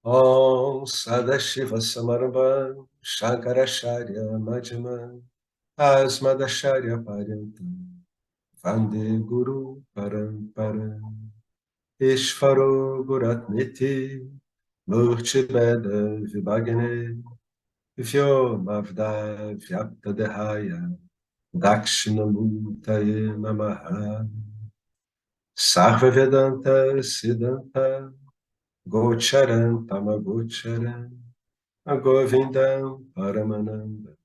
Om Sadashiva Samarabham Shankaracharya Madhyamam Asmadacharya Paryantam Vande Guru Paramparam Ishvaro Guratniti Murtibeda Vibhagne Vyomavda Vyaptadehaya Dakshinamurtaye Namaha Sarva Vedanta Siddhanta Gocharan Tamagocharan Govindam Paramananda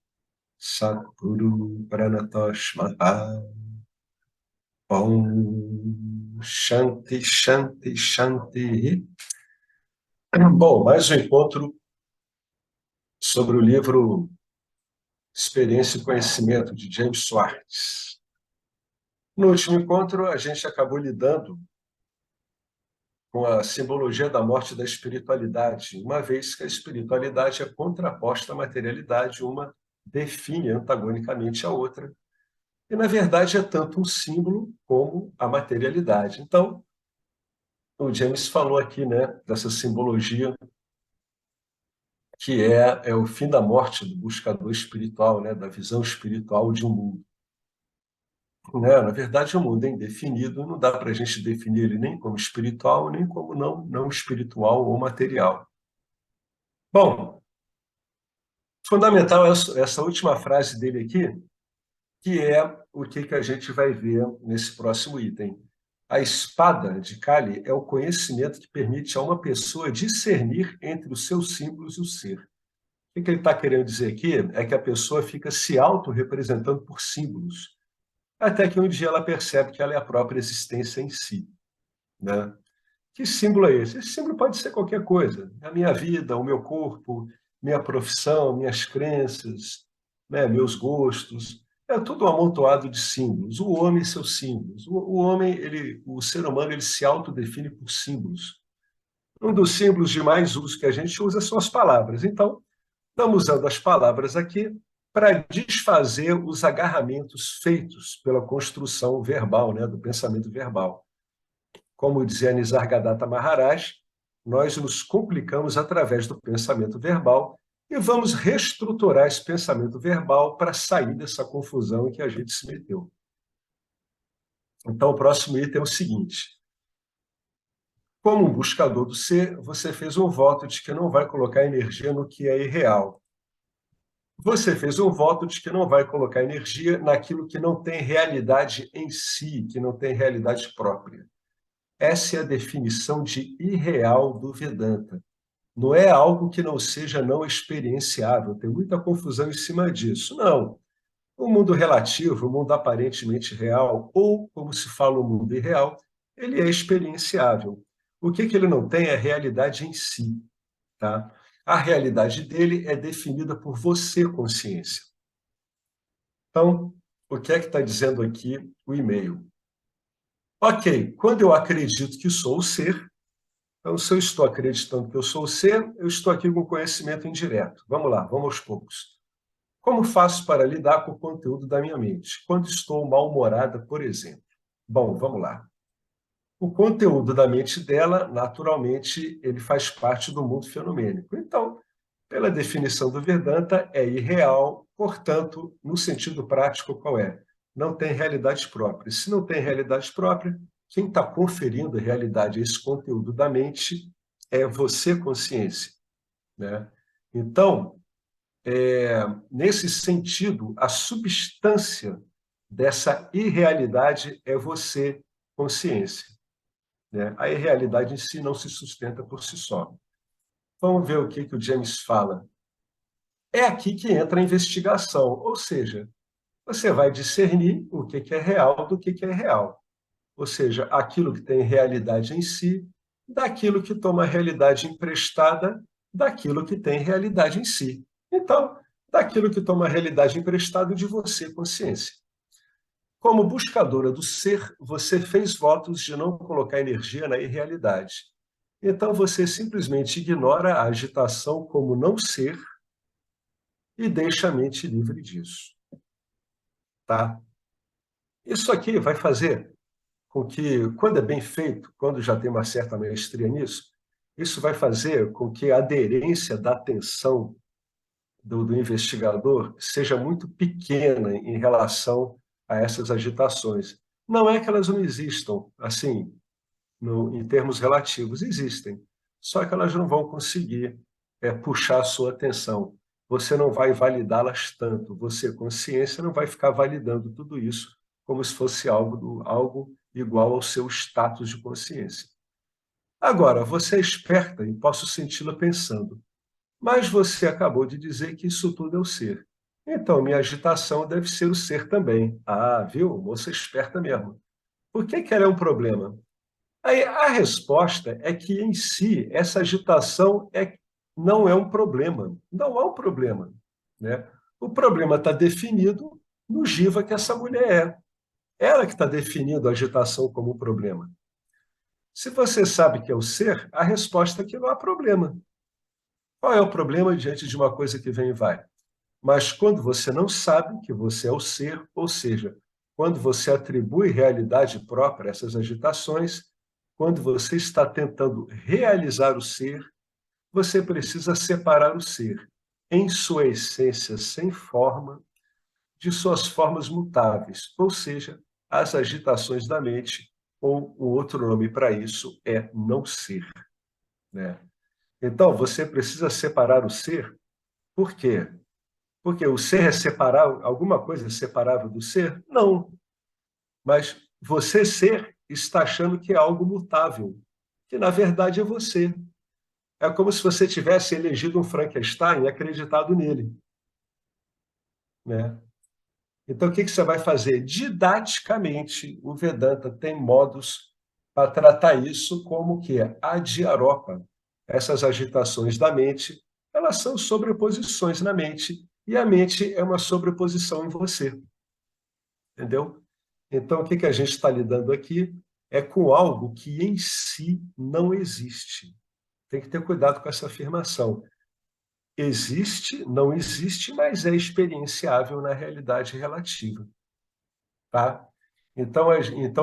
Satguru Pranatosh Maha Om Shanti Shanti Shanti. Bom, mais um encontro sobre o livro Experiência e Conhecimento, de James Swartz. No último encontro, a gente acabou lidando com a simbologia da morte da espiritualidade, uma vez que a espiritualidade é contraposta à materialidade, uma define antagonicamente a outra, e, na verdade, é tanto um símbolo como a materialidade. Então, o James falou aqui, né, dessa simbologia que é o fim da morte do buscador espiritual, né, da visão espiritual de um mundo. Né? Na verdade, o mundo é indefinido, não dá para a gente definir ele nem como espiritual, nem como não espiritual ou material. Bom, fundamental é essa última frase dele aqui, que é o que a gente vai ver nesse próximo item. A espada de Kali é o conhecimento que permite a uma pessoa discernir entre os seus símbolos e o ser. O que ele está querendo dizer aqui é que a pessoa fica se auto-representando por símbolos, até que um dia ela percebe que ela é a própria existência em si. Né? Que símbolo é esse? Esse símbolo pode ser qualquer coisa. A minha vida, o meu corpo, minha profissão, minhas crenças, né, meus gostos. É tudo um amontoado de símbolos. O homem e seus símbolos. O homem, o ser humano, ele se autodefine por símbolos. Um dos símbolos de mais uso que a gente usa são as palavras. Então, estamos usando as palavras aqui para desfazer os agarramentos feitos pela construção verbal, né, do pensamento verbal. Como dizia Nisargadatta Maharaj, nós nos complicamos através do pensamento verbal e vamos reestruturar esse pensamento verbal para sair dessa confusão em que a gente se meteu. Então, o próximo item é o seguinte: como um buscador do ser, você fez um voto de que não vai colocar energia no que é irreal. Você fez um voto de que não vai colocar energia naquilo que não tem realidade em si, que não tem realidade própria. Essa é a definição de irreal do Vedanta. Não é algo que não seja não experienciável, tem muita confusão em cima disso. Não. O mundo relativo, o mundo aparentemente real, ou, como se fala, o mundo irreal, ele é experienciável. O que ele não tem é realidade em si. Tá? A realidade dele é definida por você, consciência. Então, o que é que está dizendo aqui o e-mail? Ok, quando eu acredito que sou o ser, então, se eu estou acreditando que eu sou o ser, eu estou aqui com conhecimento indireto. Vamos lá, vamos aos poucos. Como faço para lidar com o conteúdo da minha mente? Quando estou mal-humorada, por exemplo. Bom, vamos lá. O conteúdo da mente dela, naturalmente, ele faz parte do mundo fenomênico. Então, pela definição do Vedanta, é irreal, portanto, no sentido prático, qual é? Não tem realidade própria. Se não tem realidade própria, quem está conferindo a realidade a esse conteúdo da mente é você, consciência. Né? Então, nesse sentido, a substância dessa irrealidade é você, consciência. Né? A irrealidade em si não se sustenta por si só. Vamos ver o que o James fala. É aqui que entra a investigação, ou seja, você vai discernir o que é real do que é irreal. Ou seja, aquilo que tem realidade em si, daquilo que toma realidade emprestada, daquilo que tem realidade em si. Então, daquilo que toma realidade emprestada de você, consciência. Como buscadora do ser, você fez votos de não colocar energia na irrealidade. Então, você simplesmente ignora a agitação como não ser e deixa a mente livre disso. Tá? Isso aqui vai fazer com que, quando é bem feito, quando já tem uma certa maestria nisso, Isso vai fazer com que a aderência da atenção do investigador seja muito pequena em relação a essas agitações. Não é que elas não existam, assim, em termos relativos, existem, só que elas não vão conseguir puxar a sua atenção. Você não vai validá-las tanto, você, consciência, não vai ficar validando tudo isso como se fosse algo igual ao seu status de consciência. Agora, você é esperta e posso senti-la pensando, mas você acabou de dizer que isso tudo é o ser. Então, minha agitação deve ser o ser também. Ah, viu? Moça esperta mesmo. Por que ela é um problema? Aí, a resposta é que, em si, essa agitação não é um problema. Não há um problema. Né? O problema está definido no jiva que essa mulher é. Ela que está definindo a agitação como um problema. Se você sabe que é o ser, a resposta é que não há problema. Qual é o problema diante de uma coisa que vem e vai? Mas quando você não sabe que você é o ser, ou seja, quando você atribui realidade própria a essas agitações, quando você está tentando realizar o ser, você precisa separar o ser em sua essência sem forma de suas formas mutáveis, ou seja, as agitações da mente, ou o outro nome para isso é não ser, né? Então, você precisa separar o ser. Por quê? Porque o ser é separável, alguma coisa é separável do ser? Não. Mas você ser está achando que é algo mutável, que na verdade é você. É como se você tivesse elegido um Frankenstein e acreditado nele, né? Então, o que você vai fazer? Didaticamente, o Vedanta tem modos para tratar isso como que é adiaropa. Essas agitações da mente, elas são sobreposições na mente, e a mente é uma sobreposição em você, entendeu? Então, o que a gente está lidando aqui é com algo que em si não existe. Tem que ter cuidado com essa afirmação. Existe, não existe, mas é experienciável na realidade relativa. Tá? Então,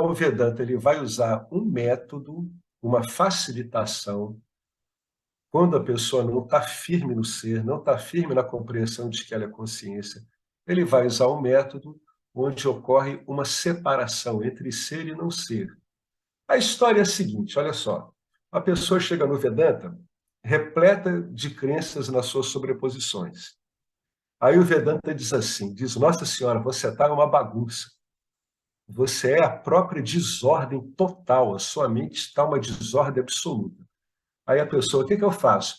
o Vedanta ele vai usar um método, uma facilitação, quando a pessoa não está firme no ser, não está firme na compreensão de que ela é consciência, ele vai usar um método onde ocorre uma separação entre ser e não ser. A história é a seguinte, olha só, a pessoa chega no Vedanta repleta de crenças nas suas sobreposições. Aí o Vedanta diz assim, diz, Nossa Senhora, você está uma bagunça. Você é a própria desordem total, a sua mente está uma desordem absoluta. Aí a pessoa, o que eu faço?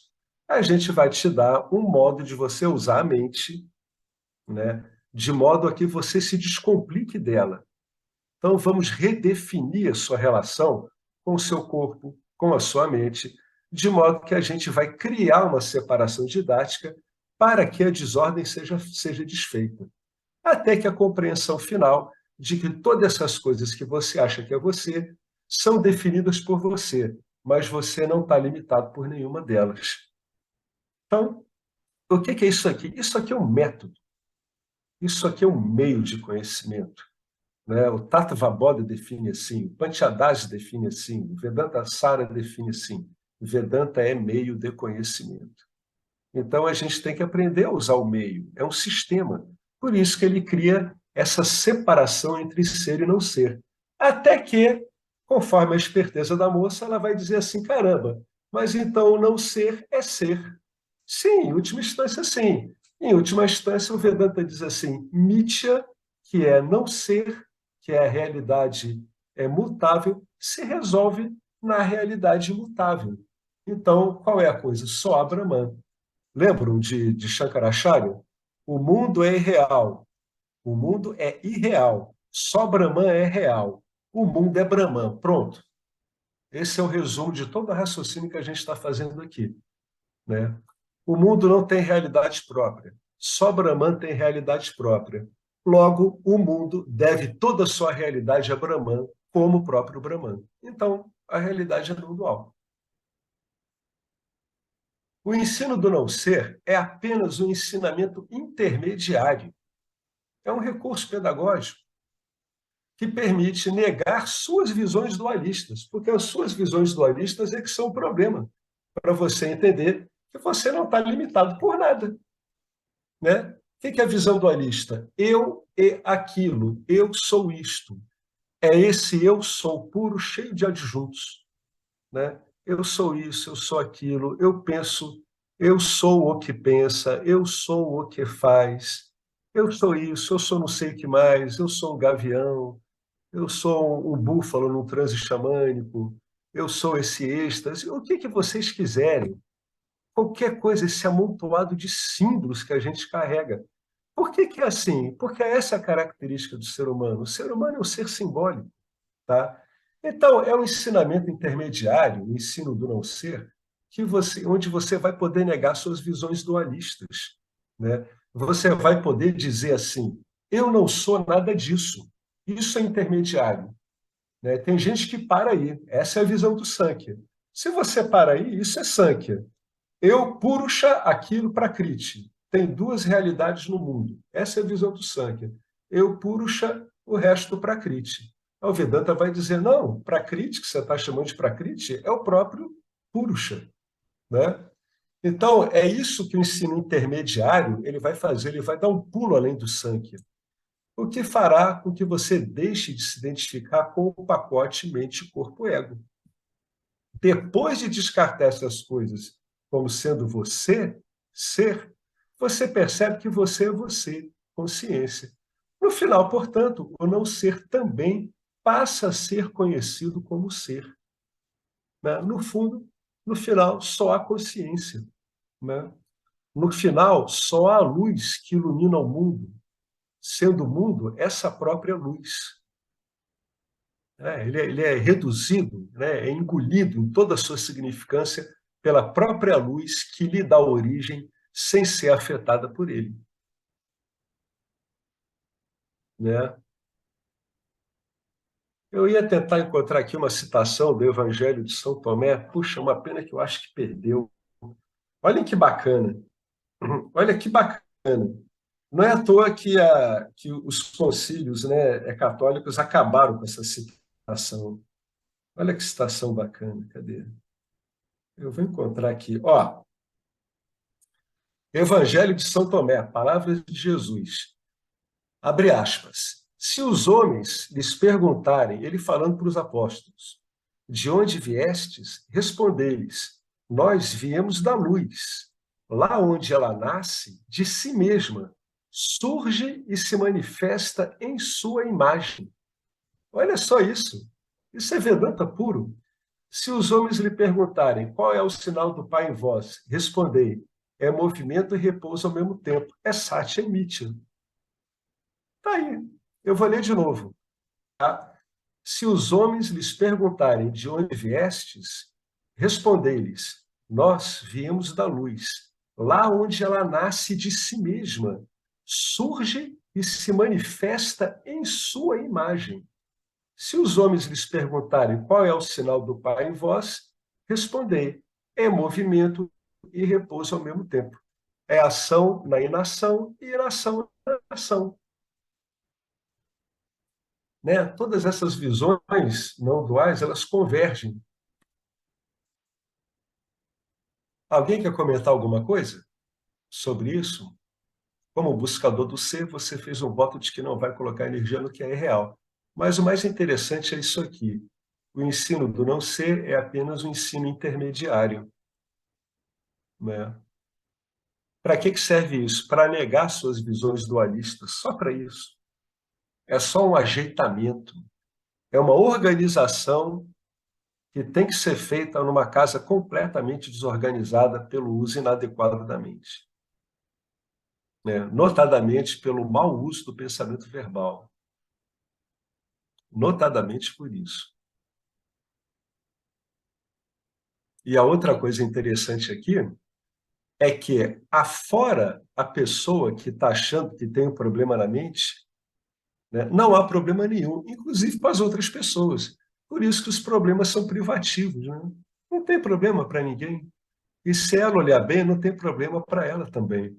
A gente vai te dar um modo de você usar a mente, né, de modo a que você se descomplique dela. Então, vamos redefinir a sua relação com o seu corpo, com a sua mente, de modo que a gente vai criar uma separação didática para que a desordem seja desfeita. Até que a compreensão final de que todas essas coisas que você acha que é você são definidas por você, mas você não está limitado por nenhuma delas. Então, o que é isso aqui? Isso aqui é um método, isso aqui é um meio de conhecimento. Né? O Tattva-Bodha define assim, o Panchadasi define assim, o Vedanta Sara define assim, o Vedanta é meio de conhecimento. Então, a gente tem que aprender a usar o meio, é um sistema. Por isso que ele cria essa separação entre ser e não ser. Até que, conforme a esperteza da moça, ela vai dizer assim, caramba, mas então não ser é ser. Sim, em última instância, sim. Em última instância, o Vedanta diz assim, Mithya, que é não ser, que é a realidade mutável, se resolve na realidade imutável. Então, qual é a coisa? Só a Brahman. Lembram de Shankaracharya? O mundo é irreal. O mundo é irreal. Só Brahman é real. O mundo é Brahman. Pronto. Esse é o resumo de todo o raciocínio que a gente está fazendo aqui, né? O mundo não tem realidade própria. Só Brahman tem realidade própria. Logo, o mundo deve toda a sua realidade a Brahman, como o próprio Brahman. Então, a realidade é não dual. O ensino do não ser é apenas um ensinamento intermediário. É um recurso pedagógico que permite negar suas visões dualistas, porque as suas visões dualistas é que são o problema. para você entender que você não está limitado por nada, né? O que é a visão dualista? Eu e aquilo, eu sou isto. É esse eu sou puro, cheio de adjuntos, né? Eu sou isso, eu sou aquilo, eu penso, eu sou o que pensa, eu sou o que faz, eu sou isso, eu sou não sei o que mais, eu sou um gavião, eu sou um búfalo num transe xamânico, eu sou esse êxtase, o que vocês quiserem, qualquer coisa, esse amontoado de símbolos que a gente carrega. Por que é assim? Porque essa é a característica do ser humano. O ser humano é um ser simbólico, tá? Então, é um ensinamento intermediário, o ensino do não ser, onde você vai poder negar suas visões dualistas, né? Você vai poder dizer assim: eu não sou nada disso. Isso é intermediário, né? Tem gente que para aí. Essa é a visão do Sankhya. Se você para aí, isso é Sankhya. Eu, Purusha, aquilo Prakriti. Tem duas realidades no mundo. Essa é a visão do Sankhya. Eu, Purusha, o resto Prakriti. O Vedanta vai dizer, não, Prakriti, que você está chamando de Prakriti, é o próprio Purusha, né? Então, é isso que o ensino intermediário ele vai fazer, ele vai dar um pulo além do Sankhya, o que fará com que você deixe de se identificar com o pacote mente, corpo, ego. Depois de descartar essas coisas como sendo você, ser, você percebe que você é você, consciência. No final, portanto, o não ser também passa a ser conhecido como ser, né? No fundo, no final, só há consciência, né? No final, só há a luz que ilumina o mundo, sendo o mundo essa própria luz. Ele é reduzido, né, é engolido em toda a sua significância pela própria luz que lhe dá origem sem ser afetada por ele, né? Eu ia tentar encontrar aqui uma citação do Evangelho de São Tomé. Puxa, uma pena que eu acho que perdeu. Olhem que bacana. Olha que bacana. Não é à toa que os concílios, né, católicos acabaram com essa citação. Olha que citação bacana. Cadê? Eu vou encontrar aqui. Ó, Evangelho de São Tomé, palavras de Jesus. Abre aspas. Se os homens lhes perguntarem, ele falando para os apóstolos, de onde viestes? Respondei-lhes, nós viemos da luz. Lá onde ela nasce, de si mesma, surge e se manifesta em sua imagem. Olha só isso. Isso é Vedanta puro. Se os homens lhe perguntarem qual é o sinal do Pai em vós, respondei, é movimento e repouso ao mesmo tempo. É Satya e Mitya. Está aí. Eu vou ler de novo. Tá? Se os homens lhes perguntarem de onde viestes, respondei-lhes, nós viemos da luz. Lá onde ela nasce de si mesma, surge e se manifesta em sua imagem. Se os homens lhes perguntarem qual é o sinal do Pai em vós, respondei, é movimento e repouso ao mesmo tempo. É ação na inação e inação na ação. Né? Todas essas visões não duais, elas convergem. Alguém quer comentar alguma coisa sobre isso? Como buscador do ser, você fez um voto de que não vai colocar energia no que é real. Mas o mais interessante é isso aqui. O ensino do não ser é apenas um ensino intermediário, né? Para que serve isso? Para negar suas visões dualistas, só para isso. É só um ajeitamento, é uma organização que tem que ser feita numa casa completamente desorganizada pelo uso inadequado da mente, né? Notadamente pelo mau uso do pensamento verbal, notadamente por isso. E a outra coisa interessante aqui é que, afora a pessoa que está achando que tem um problema na mente, né, não há problema nenhum, inclusive para as outras pessoas. Por isso que os problemas são privativos, né? Não tem problema para ninguém. E se ela olhar bem, não tem problema para ela também.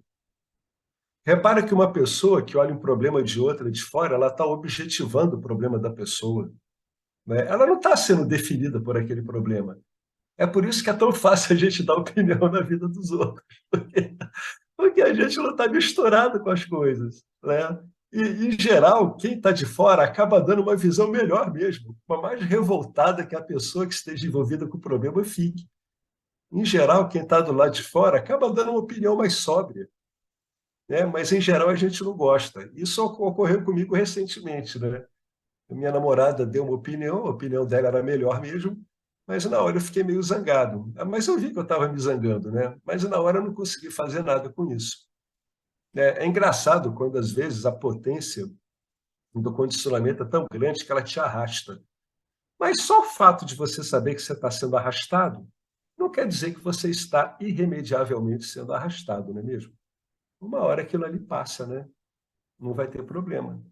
Repara que uma pessoa que olha um problema de outra de fora, ela está objetivando o problema da pessoa, né? Ela não está sendo definida por aquele problema. É por isso que é tão fácil a gente dar opinião na vida dos outros, porque a gente não está misturado com as coisas, né? E, em geral, quem está de fora acaba dando uma visão melhor mesmo, uma mais revoltada que a pessoa que esteja envolvida com o problema fique. Em geral, quem está do lado de fora acaba dando uma opinião mais sóbria, né? Mas, em geral, a gente não gosta. Isso ocorreu comigo recentemente, né? Minha namorada deu uma opinião, a opinião dela era melhor mesmo, mas na hora eu fiquei meio zangado. Mas eu vi que eu estava me zangando, né? Mas na hora eu não consegui fazer nada com isso. É engraçado quando, às vezes, a potência do condicionamento é tão grande que ela te arrasta. Mas só o fato de você saber que você está sendo arrastado não quer dizer que você está irremediavelmente sendo arrastado, não é mesmo? Uma hora aquilo ali passa, né? Não vai ter problema.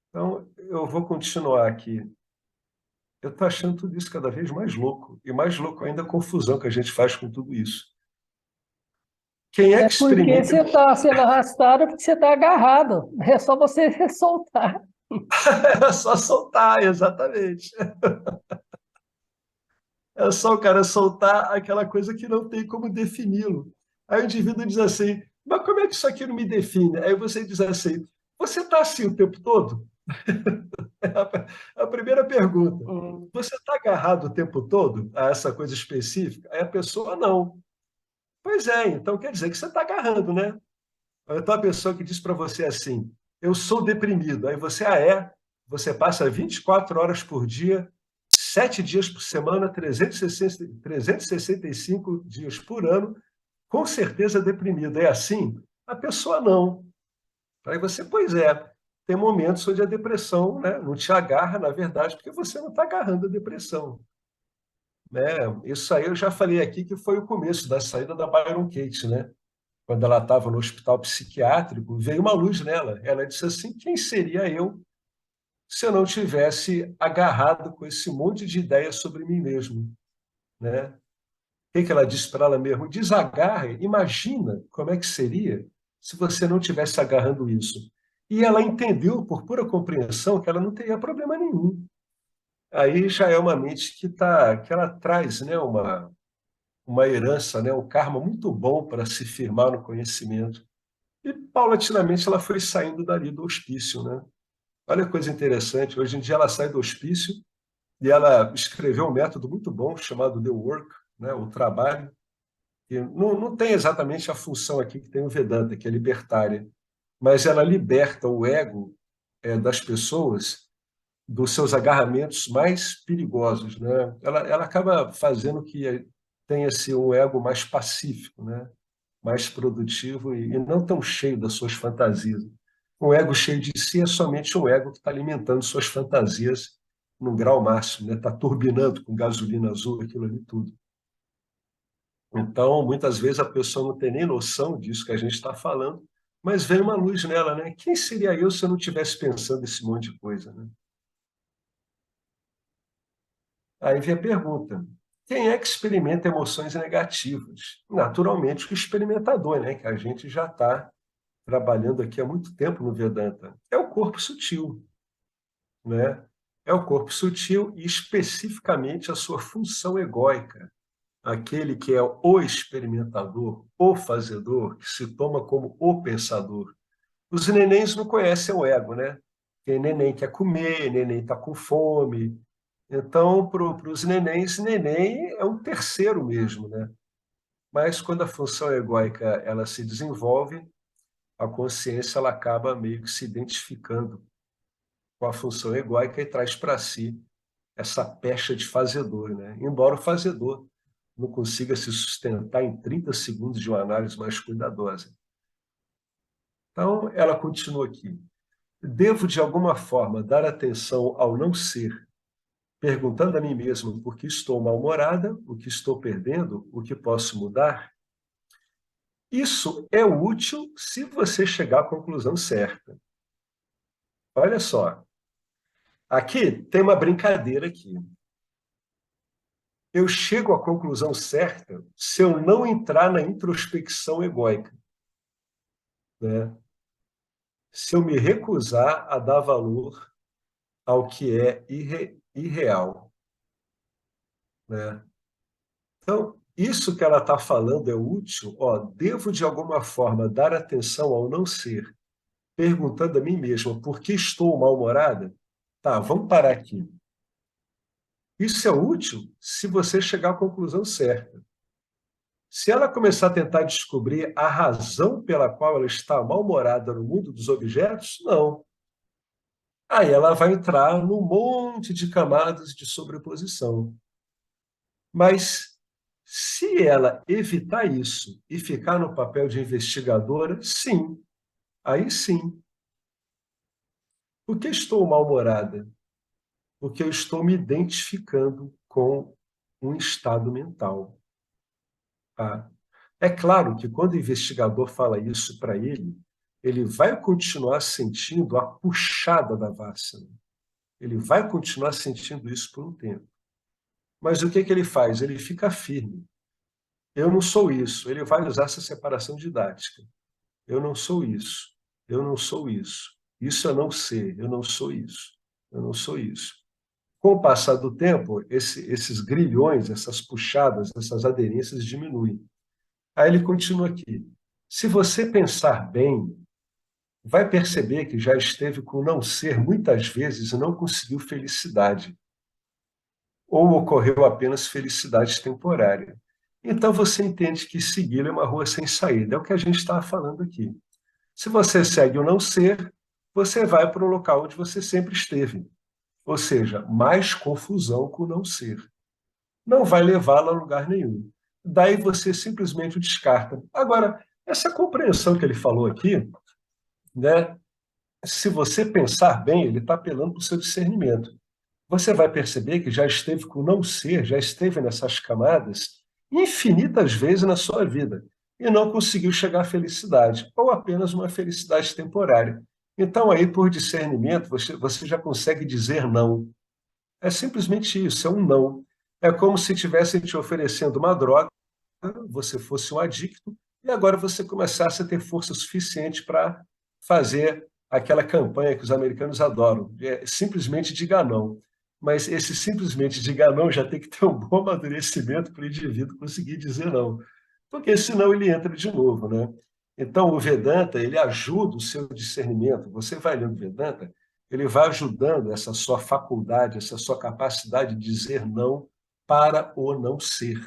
Então, eu vou continuar aqui. Eu estou achando tudo isso cada vez mais louco. E mais louco ainda a confusão que a gente faz com tudo isso. Quem é É que porque experimenta... você está sendo arrastado porque você está agarrado. É só você soltar. É só soltar, exatamente. É só o cara soltar aquela coisa que não tem como defini-lo. Aí o indivíduo diz assim, mas como é que isso aqui não me define? Aí você diz assim, você está assim o tempo todo? A primeira pergunta. Hum. Você está agarrado o tempo todo a essa coisa específica? Aí a pessoa não. Pois é, então quer dizer que você está agarrando, né? Então a pessoa que diz para você assim, eu sou deprimido. Aí você, é? Você passa 24 horas por dia, 7 dias por semana, 365 dias por ano, com certeza deprimido. É assim? A pessoa não. Aí você, pois é, tem momentos onde a depressão, né, não te agarra, na verdade, porque você não está agarrando a depressão. Né? Isso aí eu já falei aqui que foi o começo da saída da Byron Katie, né? Quando ela estava no hospital psiquiátrico, veio uma luz nela. Ela disse assim: quem seria eu se eu não tivesse agarrado com esse monte de ideias sobre mim mesmo? Né? O que ela disse para ela mesma? Desagarre, imagina como é que seria se você não tivesse agarrando isso. E ela entendeu, por pura compreensão, que ela não teria problema nenhum. Aí já é uma mente que ela traz, né, uma herança, né, um karma muito bom para se firmar no conhecimento. E, paulatinamente, ela foi saindo dali do hospício, né? Olha que coisa interessante, hoje em dia ela sai do hospício e ela escreveu um método muito bom chamado The Work, né? O trabalho, que não tem exatamente a função aqui que tem o Vedanta, que é libertária, mas ela liberta o ego das pessoas dos seus agarramentos mais perigosos, né? Ela acaba fazendo que tenha-se um ego mais pacífico, né? Mais produtivo e não tão cheio das suas fantasias. Um ego cheio de si é somente um ego que está alimentando suas fantasias no grau máximo, né? Está turbinando com gasolina azul, aquilo ali tudo. Então, muitas vezes a pessoa não tem nem noção disso que a gente está falando, mas vem uma luz nela, né? Quem seria eu se eu não estivesse pensando esse monte de coisa, né? Aí vem a pergunta: quem é que experimenta emoções negativas? Naturalmente, o experimentador, né? Que a gente já está trabalhando aqui há muito tempo no Vedanta. É o corpo sutil, né? É o corpo sutil e especificamente a sua função egóica, aquele que é o experimentador, o fazedor, que se toma como o pensador. Os nenéns não conhecem o ego, né? Porque neném quer comer, neném está com fome. Então, para os nenéns, neném é um terceiro mesmo, né? Mas quando a função egóica ela se desenvolve, a consciência ela acaba meio que se identificando com a função egóica e traz para si essa pecha de fazedor, né? Embora o fazedor não consiga se sustentar em 30 segundos de uma análise mais cuidadosa. Então, ela continua aqui. Devo, de alguma forma, dar atenção ao não ser, perguntando a mim mesmo por que estou mal-humorada, o que estou perdendo, o que posso mudar? Isso é útil se você chegar à conclusão certa. Olha só, aqui tem uma brincadeira aqui. Eu chego à conclusão certa se eu não entrar na introspecção egóica, né? Se eu me recusar a dar valor ao que é irreal. né? Então, isso que ela está falando é útil. Ó, devo, de alguma forma, dar atenção ao não ser, perguntando a mim mesma por que estou mal-humorada? Tá, vamos parar aqui. Isso é útil se você chegar à conclusão certa. Se ela começar a tentar descobrir a razão pela qual ela está mal-humorada no mundo dos objetos, não. Aí ela vai entrar num monte de camadas de sobreposição. Mas se ela evitar isso e ficar no papel de investigadora, sim, aí sim. Por que estou mal-humorada? Porque eu estou me identificando com um estado mental. Tá? É claro que quando o investigador fala isso para ele vai continuar sentindo a puxada da várzea. Ele vai continuar sentindo isso por um tempo. Mas o que ele faz? Ele fica firme. Eu não sou isso. Ele vai usar essa separação didática. Eu não sou isso. Eu não sou isso. Isso é não ser. Eu não sou isso. Eu não sou isso. Com o passar do tempo, esses grilhões, essas puxadas, essas aderências diminuem. Aí ele continua aqui. Se você pensar bem, vai perceber que já esteve com não ser muitas vezes e não conseguiu felicidade. Ou ocorreu apenas felicidade temporária. Então você entende que segui-lo é uma rua sem saída. É o que a gente está falando aqui. Se você segue o não ser, você vai para o local onde você sempre esteve. Ou seja, mais confusão com o não ser. Não vai levá-lo a lugar nenhum. Daí você simplesmente o descarta. Agora, essa compreensão que ele falou aqui, né, se você pensar bem, ele está apelando para o seu discernimento. Você vai perceber que já esteve com o não ser, já esteve nessas camadas infinitas vezes na sua vida e não conseguiu chegar à felicidade, ou apenas uma felicidade temporária. Então, aí, por discernimento, você já consegue dizer não. É simplesmente isso, é um não. É como se estivessem te oferecendo uma droga, você fosse um adicto, e agora você começasse a ter força suficiente para fazer aquela campanha que os americanos adoram, simplesmente diga não. Mas esse simplesmente diga não já tem que ter um bom amadurecimento para o indivíduo conseguir dizer não, porque senão ele entra de novo, né? Então, o Vedanta, ele ajuda o seu discernimento. Você vai lendo Vedanta, ele vai ajudando essa sua faculdade, essa sua capacidade de dizer não para o não ser.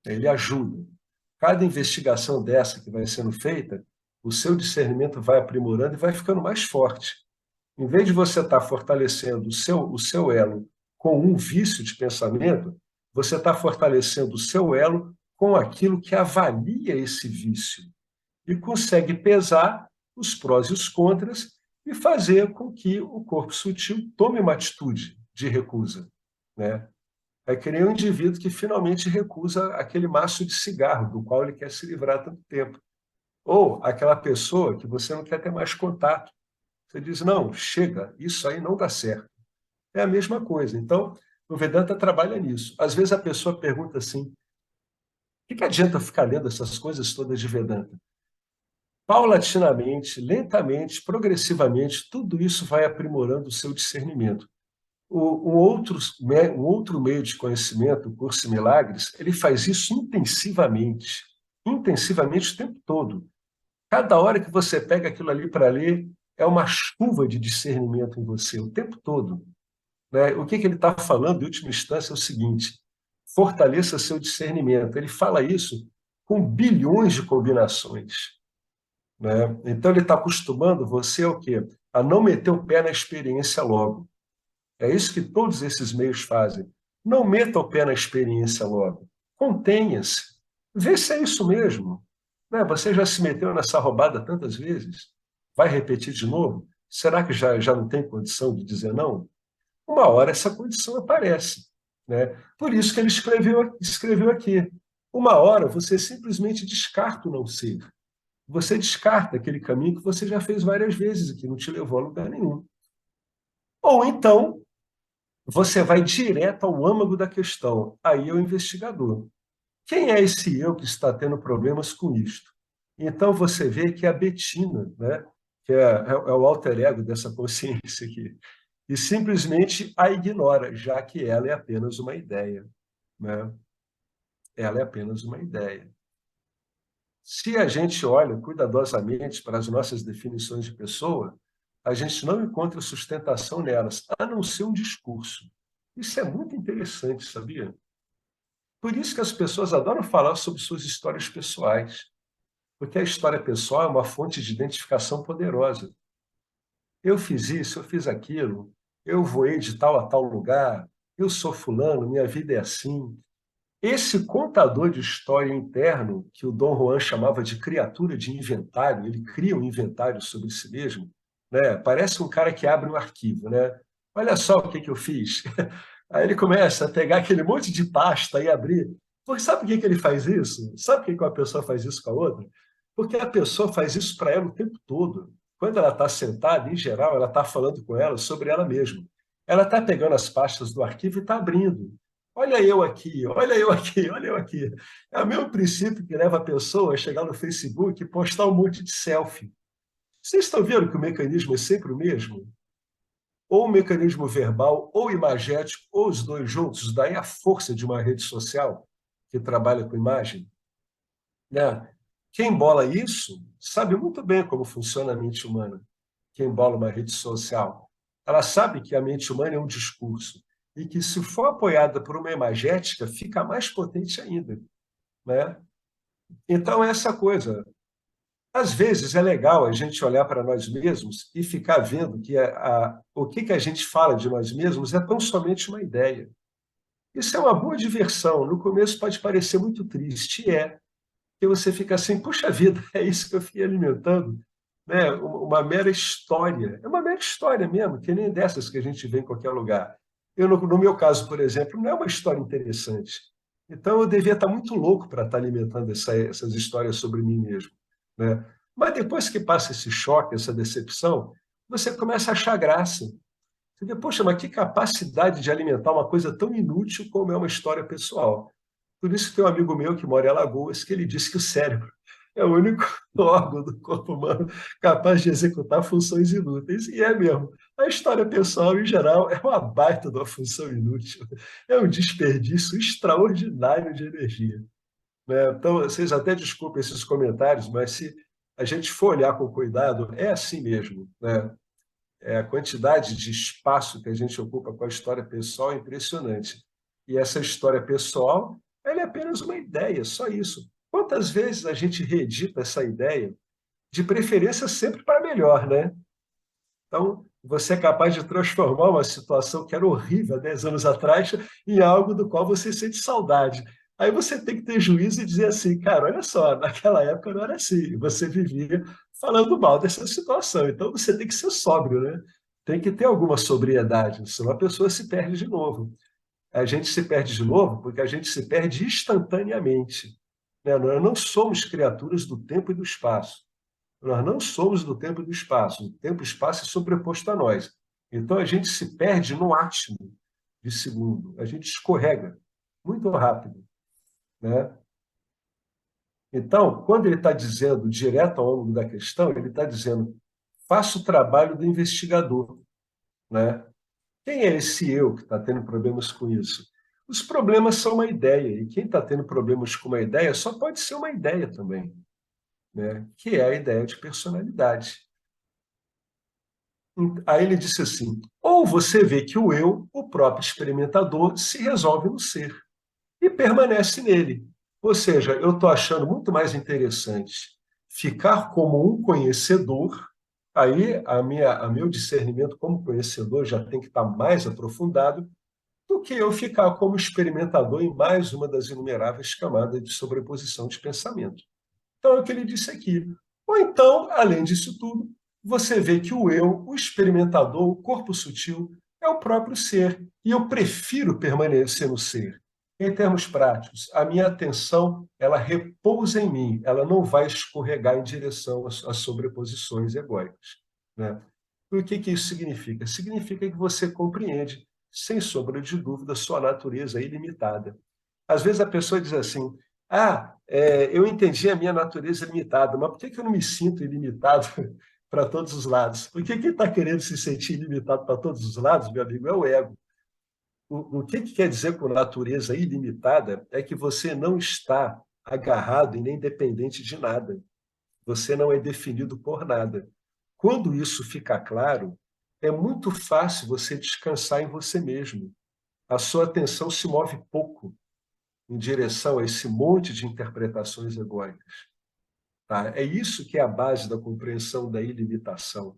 Ele ajuda. Cada investigação dessa que vai sendo feita, o seu discernimento vai aprimorando e vai ficando mais forte. Em vez de você estar fortalecendo o seu elo com um vício de pensamento, você está fortalecendo o seu elo com aquilo que avalia esse vício e consegue pesar os prós e os contras e fazer com que o corpo sutil tome uma atitude de recusa, né? É que nem um indivíduo que finalmente recusa aquele maço de cigarro do qual ele quer se livrar há tanto tempo. Ou aquela pessoa que você não quer ter mais contato. Você diz, não, chega, isso aí não dá certo. É a mesma coisa. Então, o Vedanta trabalha nisso. Às vezes a pessoa pergunta assim, o que adianta ficar lendo essas coisas todas de Vedanta? Paulatinamente, lentamente, progressivamente, tudo isso vai aprimorando o seu discernimento. Um outro meio de conhecimento, o Curso em Milagres, ele faz isso intensivamente o tempo todo. Cada hora que você pega aquilo ali para ler, é uma chuva de discernimento em você, o tempo todo. Né? O que ele está falando, em última instância, é o seguinte: fortaleça seu discernimento. Ele fala isso com bilhões de combinações. Né? Então, ele está acostumando você ao quê? A não meter o pé na experiência logo. É isso que todos esses meios fazem. Não meta o pé na experiência logo. Contenha-se. Vê se é isso mesmo. Né? Você já se meteu nessa roubada tantas vezes? Vai repetir de novo? Será que já não tem condição de dizer não? Uma hora essa condição aparece. Né? Por isso que ele escreveu aqui. Uma hora você simplesmente descarta o não ser. Você descarta aquele caminho que você já fez várias vezes e que não te levou a lugar nenhum. Ou então, você vai direto ao âmago da questão. Aí é o investigador. Quem é esse eu que está tendo problemas com isto? Então você vê que é a Betina, né? Que é o alter ego dessa consciência aqui, e simplesmente a ignora, já que ela é apenas uma ideia. né? Ela é apenas uma ideia. Se a gente olha cuidadosamente para as nossas definições de pessoa, a gente não encontra sustentação nelas, a não ser um discurso. Isso é muito interessante, sabia? Por isso que as pessoas adoram falar sobre suas histórias pessoais, porque a história pessoal é uma fonte de identificação poderosa. Eu fiz isso, eu fiz aquilo, eu voei de tal a tal lugar, eu sou fulano, minha vida é assim. Esse contador de história interno, que o Dom Juan chamava de criatura de inventário, ele cria um inventário sobre si mesmo, né? Parece um cara que abre um arquivo, né? Olha só o que que eu fiz. Aí ele começa a pegar aquele monte de pasta e abrir. Porque sabe por que que ele faz isso? Sabe por que que uma pessoa faz isso com a outra? Porque a pessoa faz isso para ela o tempo todo. Quando ela está sentada, em geral, ela está falando com ela sobre ela mesma. Ela está pegando as pastas do arquivo e está abrindo. Olha eu aqui, olha eu aqui, olha eu aqui. É o mesmo princípio que leva a pessoa a chegar no Facebook e postar um monte de selfie. Vocês estão vendo que o mecanismo é sempre o mesmo? Ou o mecanismo verbal, ou imagético, ou os dois juntos, daí a força de uma rede social que trabalha com imagem, né? Quem bola isso sabe muito bem como funciona a mente humana. Quem bola uma rede social, ela sabe que a mente humana é um discurso e que, se for apoiada por uma imagética, fica mais potente ainda, né? Então, é essa coisa. Às vezes é legal a gente olhar para nós mesmos e ficar vendo que o que a gente fala de nós mesmos é tão somente uma ideia. Isso é uma boa diversão. No começo pode parecer muito triste, que você fica assim, puxa vida, é isso que eu fiquei alimentando, né? Uma mera história. É uma mera história mesmo, que nem dessas que a gente vê em qualquer lugar. Eu, no meu caso, por exemplo, não é uma história interessante. Então, eu devia estar muito louco para estar alimentando essas histórias sobre mim mesmo, né? Mas depois que passa esse choque, essa decepção, você começa a achar graça. Você vê, poxa, mas que capacidade de alimentar uma coisa tão inútil como é uma história pessoal. Por isso que tem um amigo meu que mora em Alagoas que ele disse que o cérebro é o único órgão do corpo humano capaz de executar funções inúteis. E é mesmo. A história pessoal, em geral, é uma baita de uma função inútil. É um desperdício extraordinário de energia, né? Então, vocês até desculpem esses comentários, mas se a gente for olhar com cuidado, é assim mesmo, né? A quantidade de espaço que a gente ocupa com a história pessoal é impressionante. E essa história pessoal, ela é apenas uma ideia, só isso. Quantas vezes a gente reedita essa ideia, de preferência sempre para melhor, né? Então, você é capaz de transformar uma situação que era horrível há 10 anos atrás em algo do qual você sente saudade. Aí você tem que ter juízo e dizer assim, cara, olha só, naquela época não era assim, você vivia falando mal dessa situação, então você tem que ser sóbrio, né? Tem que ter alguma sobriedade, senão a pessoa se perde de novo. A gente se perde de novo porque a gente se perde instantaneamente, né? Nós não somos criaturas do tempo e do espaço. Nós não somos do tempo e do espaço. O tempo e o espaço é sobreposto a nós. Então, a gente se perde no átimo de segundo. A gente escorrega muito rápido, né? Então, quando ele está dizendo direto ao ângulo da questão, ele está dizendo, faça o trabalho do investigador, né? Quem é esse eu que está tendo problemas com isso? Os problemas são uma ideia, e quem está tendo problemas com uma ideia só pode ser uma ideia também, né? Que é a ideia de personalidade. Aí ele disse assim: ou você vê que o eu, o próprio experimentador, se resolve no ser e permanece nele. Ou seja, eu estou achando muito mais interessante ficar como um conhecedor. Aí a meu discernimento como conhecedor já tem que estar mais aprofundado do que eu ficar como experimentador em mais uma das inumeráveis camadas de sobreposição de pensamento. Então, é o que ele disse aqui. Ou então, além disso tudo, você vê que o eu, o experimentador, o corpo sutil, é o próprio ser. E eu prefiro permanecer no ser. Em termos práticos, a minha atenção ela repousa em mim, ela não vai escorregar em direção às sobreposições egóicas, né? O que isso significa? Significa que você compreende, sem sombra de dúvida, sua natureza ilimitada. Às vezes a pessoa diz assim: eu entendi a minha natureza limitada, mas por que eu não me sinto ilimitado para todos os lados? Por que quem está querendo se sentir ilimitado para todos os lados, meu amigo, é o ego. o que quer dizer com natureza ilimitada é que você não está agarrado e nem dependente de nada. Você não é definido por nada. Quando isso fica claro, é muito fácil você descansar em você mesmo. A sua atenção se move pouco em direção a esse monte de interpretações egóicas. Tá? É isso que é a base da compreensão da ilimitação.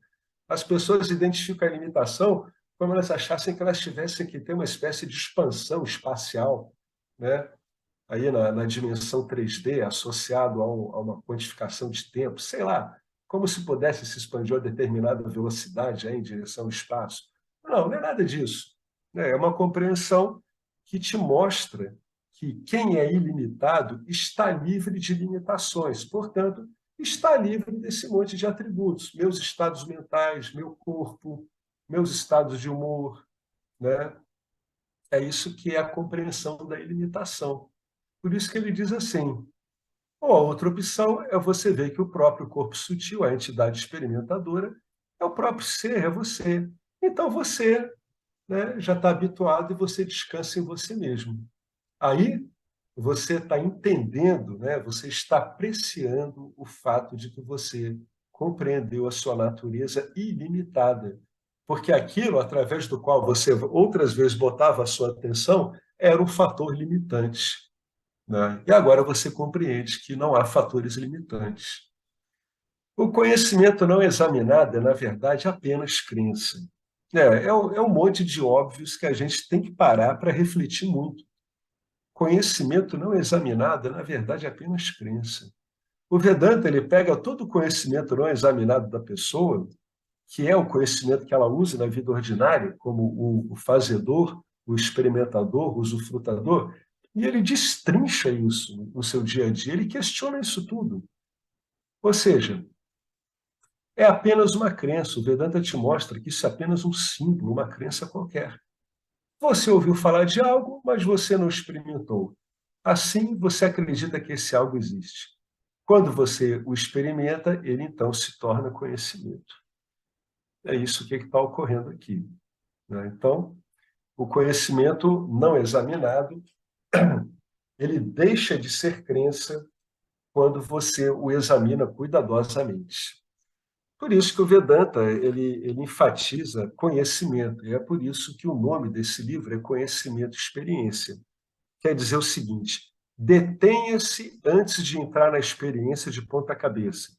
As pessoas identificam a limitação como elas achassem que elas tivessem que ter uma espécie de expansão espacial, né? Aí na dimensão 3D, associado a uma quantificação de tempo, sei lá, como se pudesse se expandir a determinada velocidade aí, em direção ao espaço. Não, não é nada disso. Né? É uma compreensão que te mostra que quem é ilimitado está livre de limitações, portanto, está livre desse monte de atributos, meus estados mentais, meu corpo, meus estados de humor, né? É isso que é a compreensão da ilimitação. Por isso que ele diz assim, ou a outra opção é você ver que o próprio corpo sutil, a entidade experimentadora, é o próprio ser, é você. Então você, né, já está habituado e você descansa em você mesmo. Aí você está entendendo, né, você está apreciando o fato de que você compreendeu a sua natureza ilimitada. Porque aquilo, através do qual você outras vezes botava a sua atenção, era um fator limitante. Né? E agora você compreende que não há fatores limitantes. O conhecimento não examinado é, na verdade, apenas crença. É um monte de óbvios que a gente tem que parar para refletir muito. Conhecimento não examinado é, na verdade, apenas crença. O Vedanta ele pega todo o conhecimento não examinado da pessoa, que é o conhecimento que ela usa na vida ordinária, como o fazedor, o experimentador, o usufrutador, e ele destrincha isso no seu dia a dia, ele questiona isso tudo. Ou seja, é apenas uma crença. O Vedanta te mostra que isso é apenas um símbolo, uma crença qualquer. Você ouviu falar de algo, mas você não experimentou. Assim, você acredita que esse algo existe. Quando você o experimenta, ele então se torna conhecimento. É isso que está ocorrendo aqui. Né? Então, o conhecimento não examinado, ele deixa de ser crença quando você o examina cuidadosamente. Por isso que o Vedanta ele enfatiza conhecimento, e é por isso que o nome desse livro é Conhecimento e Experiência. Quer dizer o seguinte, detenha-se antes de entrar na experiência de ponta cabeça.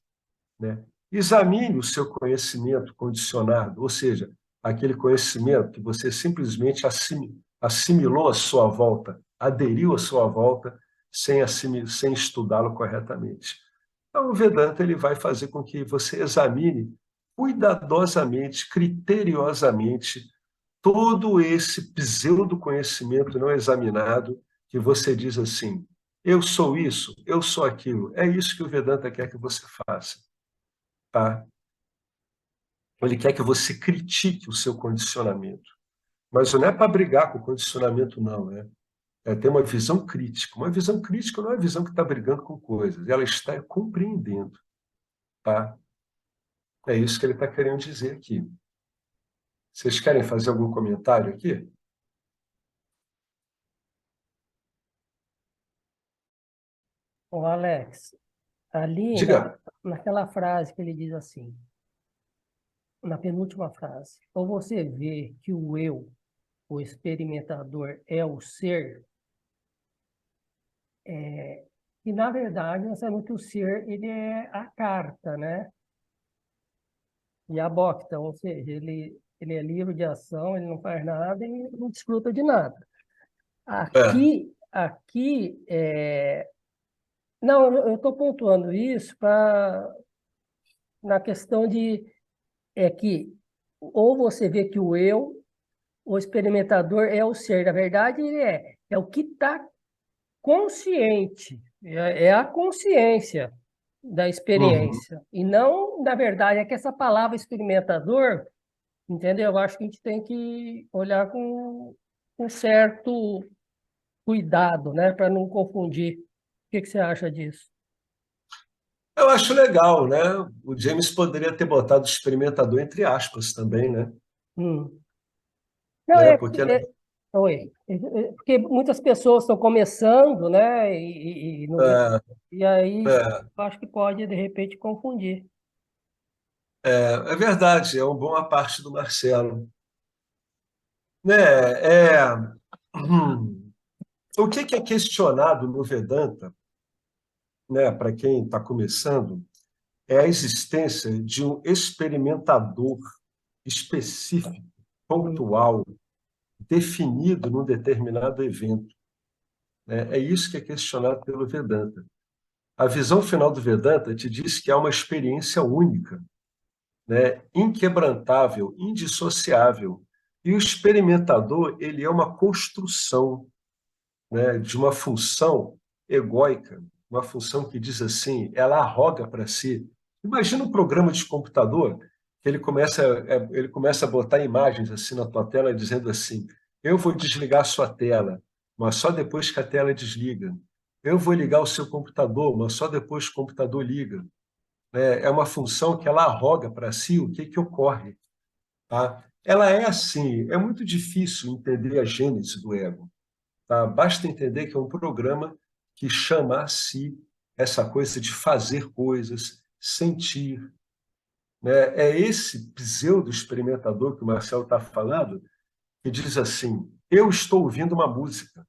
Né? Examine o seu conhecimento condicionado, ou seja, aquele conhecimento que você simplesmente assimilou à sua volta, aderiu à sua volta, sem estudá-lo corretamente. Então, o Vedanta ele vai fazer com que você examine cuidadosamente, criteriosamente, todo esse pseudo-conhecimento não examinado que você diz assim, eu sou isso, eu sou aquilo. É isso que o Vedanta quer que você faça. Tá? Ele quer que você critique o seu condicionamento. Mas não é para brigar com o condicionamento, não. É ter uma visão crítica. Uma visão crítica não é uma visão que está brigando com coisas, ela está compreendendo. Tá? É isso que ele está querendo dizer aqui. Vocês querem fazer algum comentário aqui? Ô, Alex, ali Diga. naquela frase que ele diz assim, na penúltima frase, ou você vê que o eu, o experimentador, é o ser, e na verdade nós sabemos que o ser ele é a carta, né? E a bocta, ou seja, ele é livre de ação, ele não faz nada e não desfruta de nada. É, Não, eu estou pontuando isso na questão de que ou você vê que o eu, o experimentador é o ser, na verdade ele é o que está consciente, é a consciência da uhum. experiência. E não, na verdade, é que essa palavra experimentador, entendeu? Eu acho que a gente tem que olhar com um certo cuidado, né, para não confundir. O que você acha disso? Eu acho legal, né? O James poderia ter botado experimentador entre aspas também, né? Hum. Não, Né? Porque, Oi. Porque muitas pessoas estão começando, né? É, E aí é, eu acho que pode, de repente, confundir. é verdade, é uma boa parte do Marcelo. Né? É, o que é questionado no Vedanta, né, para quem está começando, é a existência de um experimentador específico, pontual, definido num determinado evento. Né? É isso que é questionado pelo Vedanta. A visão final do Vedanta te diz que há uma experiência única, né? Inquebrantável, indissociável. E o experimentador, ele é uma construção, né, de uma função egóica, uma função que diz assim, ela arroga para si. Imagina um programa de computador que ele começa a botar imagens assim na tua tela dizendo assim, eu vou desligar a sua tela, mas só depois que a tela desliga. Eu vou ligar o seu computador, mas só depois que o computador liga. É uma função que ela arroga para si o que ocorre. Tá? Ela é assim, é muito difícil entender a gênese do ego. Tá? Basta entender que é um programa que chama a si essa coisa de fazer coisas, sentir. Né? É esse pseudo-experimentador que o Marcelo está falando, que diz assim: eu estou ouvindo uma música.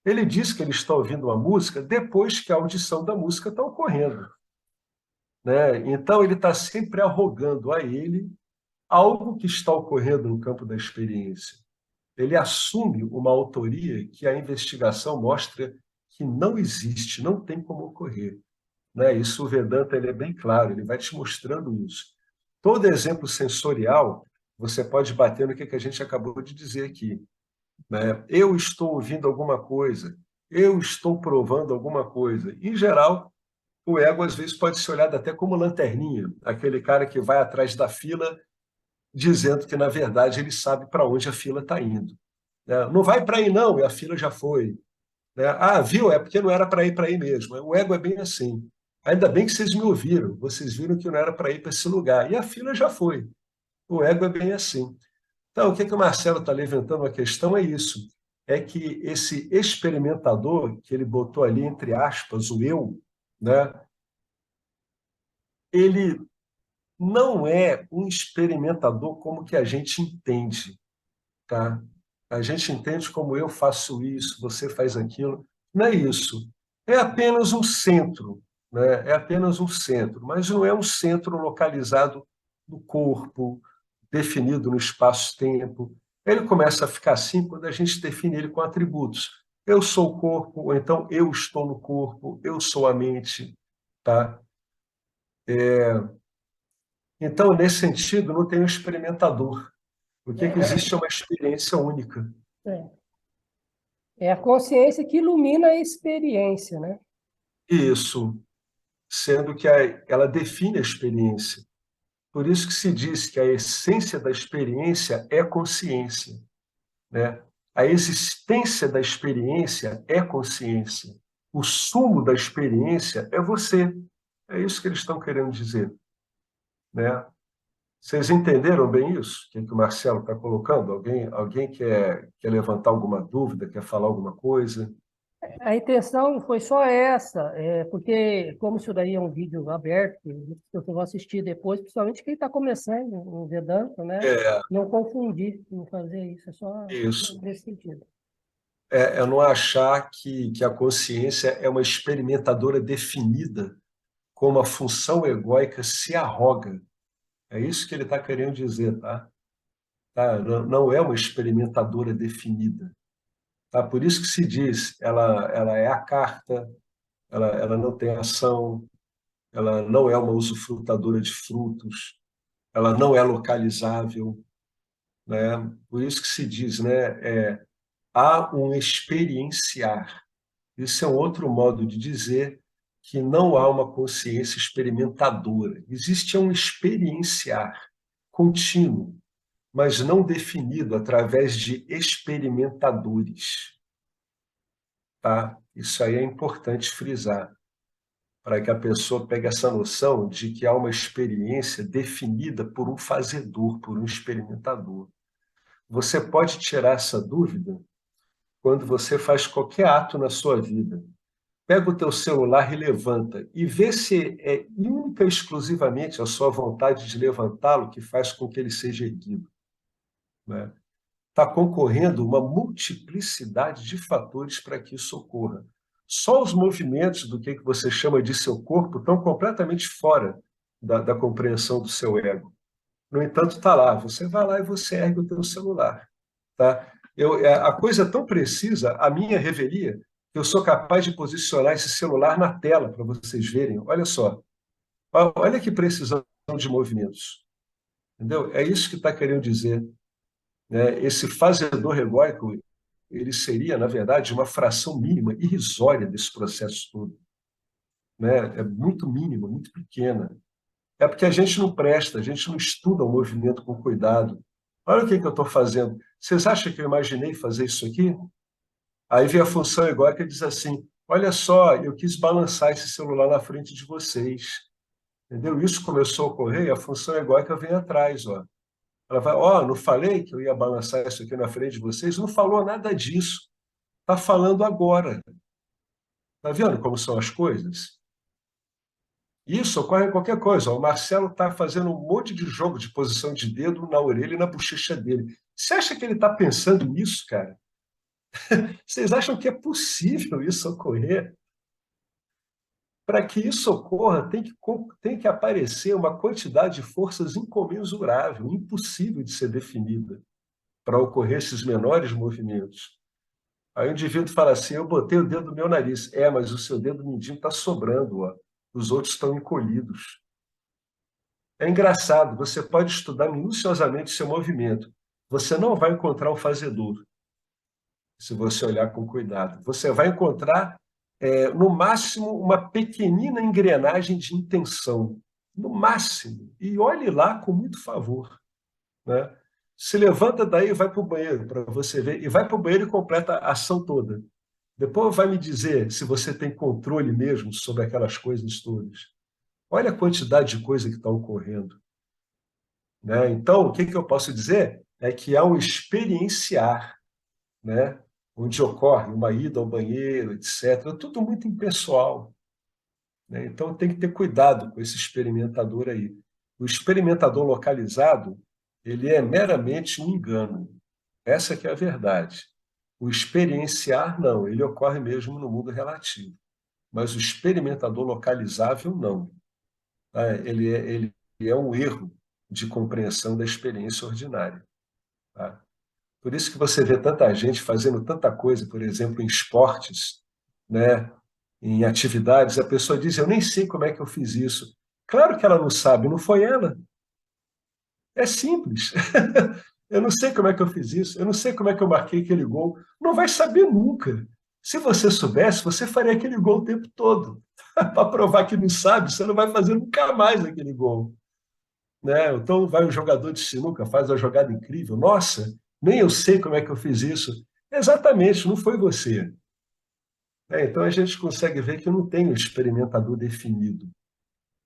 Ele diz que ele está ouvindo uma música depois que a audição da música está ocorrendo. Né? Então, ele está sempre arrogando a ele algo que está ocorrendo no campo da experiência. Ele assume uma autoria que a investigação mostra que não existe, não tem como ocorrer. Né? Isso o Vedanta ele é bem claro, ele vai te mostrando isso. Todo exemplo sensorial, você pode bater no que a gente acabou de dizer aqui. Né? Eu estou ouvindo alguma coisa, eu estou provando alguma coisa. Em geral, o ego às vezes pode ser olhado até como lanterninha, aquele cara que vai atrás da fila dizendo que, na verdade, ele sabe para onde a fila está indo. Né? Não vai para aí, não, e a fila já foi. Né? Ah, viu? É porque não era para aí mesmo. O ego é bem assim. Ainda bem que vocês me ouviram, vocês viram que não era para ir para esse lugar. E a fila já foi. O ego é bem assim. Então, o que o Marcelo está levantando a questão é isso. É que esse experimentador, que ele botou ali entre aspas, o eu, né? Ele não é um experimentador como que a gente entende. Tá? A gente entende como eu faço isso, você faz aquilo. Não é isso. É apenas um centro, né? É apenas um centro, mas não é um centro localizado no corpo, definido no espaço-tempo. Ele começa a ficar assim quando a gente define ele com atributos. Eu sou o corpo, ou então eu estou no corpo, eu sou a mente, tá? Então, nesse sentido, não tem um experimentador. O que existe é uma experiência única. É, é a consciência que ilumina a experiência, né? Isso, sendo que ela define a experiência. Por isso que se diz que a essência da experiência é consciência, né? A existência da experiência é consciência. O sumo da experiência é você. É isso que eles estão querendo dizer, né? Vocês entenderam bem isso? O que o Marcelo está colocando? Alguém quer levantar alguma dúvida, quer falar alguma coisa? A intenção foi só essa, porque como isso daí é um vídeo aberto, que eu vou assistir depois, principalmente quem está começando o Vedanta, né? É, Não confundir, não fazer isso, é só isso. nesse sentido. É não achar que a consciência é uma experimentadora definida, como a função egóica se arroga. É isso que ele está querendo dizer, tá? Tá? Não é uma experimentadora definida. Tá? Por isso que se diz, ela é a carta, ela não tem ação, ela não é uma usufrutadora de frutos, ela não é localizável, né? Por isso que se diz, né? Há um experienciar. Isso é um outro modo de dizer que não há uma consciência experimentadora. Existe um experienciar contínuo, mas não definido através de experimentadores. Tá? Isso aí é importante frisar, para que a pessoa pegue essa noção de que há uma experiência definida por um fazedor, por um experimentador. Você pode tirar essa dúvida quando você faz qualquer ato na sua vida. Pega o teu celular e levanta, e vê se é única e exclusivamente a sua vontade de levantá-lo que faz com que ele seja erguido, né? Está concorrendo uma multiplicidade de fatores para que isso ocorra. Só os movimentos do que você chama de seu corpo estão completamente fora da compreensão do seu ego. No entanto, está lá. Você vai lá e você ergue o teu celular. Tá? A coisa é tão precisa, a minha revelia, que eu sou capaz de posicionar esse celular na tela para vocês verem. Olha só. Olha que precisão de movimentos. Entendeu? É isso que está querendo dizer, né? Esse fazedor egóico, ele seria, na verdade, uma fração mínima, irrisória desse processo todo, né? É muito mínima, muito pequena. É porque a gente não presta, a gente não estuda o movimento com cuidado. Olha o que eu estou fazendo. Vocês acham que eu imaginei fazer isso aqui? Aí vem a função egóica e diz assim, olha só, eu quis balançar esse celular na frente de vocês. Entendeu? Isso começou a ocorrer e a função egóica vem atrás, ó. Ela vai, ó, não falei que eu ia balançar isso aqui na frente de vocês? Não falou nada disso. Está falando agora. Está vendo como são as coisas? Isso ocorre em qualquer coisa. O Marcelo está fazendo um monte de jogo de posição de dedo na orelha e na bochecha dele. Você acha que ele está pensando nisso, cara? Vocês acham que é possível isso ocorrer? Para que isso ocorra, tem que aparecer uma quantidade de forças incomensurável, impossível de ser definida, para ocorrer esses menores movimentos. Aí o indivíduo fala assim, eu botei o dedo no meu nariz. É, mas o seu dedo mindinho está sobrando, ó. Os outros estão encolhidos. É engraçado, você pode estudar minuciosamente seu movimento. Você não vai encontrar um fazedor, se você olhar com cuidado. Você vai encontrar, no máximo, uma pequenina engrenagem de intenção. No máximo. E olhe lá com muito favor, né? Se levanta daí e vai para o banheiro, para você ver. E vai para o banheiro e completa a ação toda. Depois vai me dizer se você tem controle mesmo sobre aquelas coisas todas. Olha a quantidade de coisa que está ocorrendo, né? Então, o que eu posso dizer é que há um experienciar, né? Onde ocorre uma ida ao banheiro, etc. Tudo muito impessoal, né? Então, tem que ter cuidado com esse experimentador aí. O experimentador localizado, ele é meramente um engano. Essa que é a verdade. O experienciar, não. Ele ocorre mesmo no mundo relativo. Mas o experimentador localizável, não. Ele é um erro de compreensão da experiência ordinária. Tá? Por isso que você vê tanta gente fazendo tanta coisa, por exemplo, em esportes, né? Em atividades, a pessoa diz, eu nem sei como é que eu fiz isso. Claro que ela não sabe, não foi ela. É simples. Eu não sei como é que eu fiz isso, eu não sei como é que eu marquei aquele gol. Não vai saber nunca. Se você soubesse, você faria aquele gol o tempo todo. Para provar que não sabe, você não vai fazer nunca mais aquele gol, né? Então vai um jogador de sinuca, faz uma jogada incrível. Nossa, nem eu sei como é que eu fiz isso. Exatamente, não foi você. Então a gente consegue ver que não tem um experimentador definido,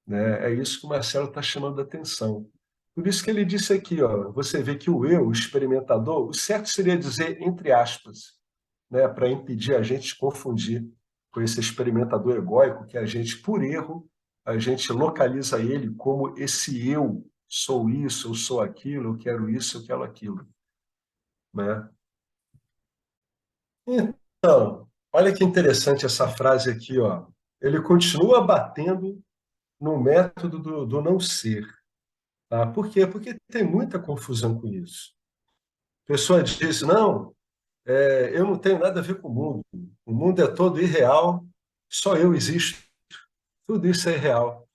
né? É isso que o Marcelo está chamando a atenção. Por isso que ele disse aqui, ó, você vê que o eu, o experimentador, o certo seria dizer entre aspas, né, para impedir a gente de confundir com esse experimentador egóico que a gente, por erro, a gente localiza ele como esse eu, sou isso, eu sou aquilo, eu quero isso, eu quero aquilo, né? Então, olha que interessante essa frase aqui, ó. Ele continua batendo no método do não ser. Tá? Por quê? Porque tem muita confusão com isso. A pessoa diz, não, eu não tenho nada a ver com o mundo. O mundo é todo irreal, só eu existo. Tudo isso é real.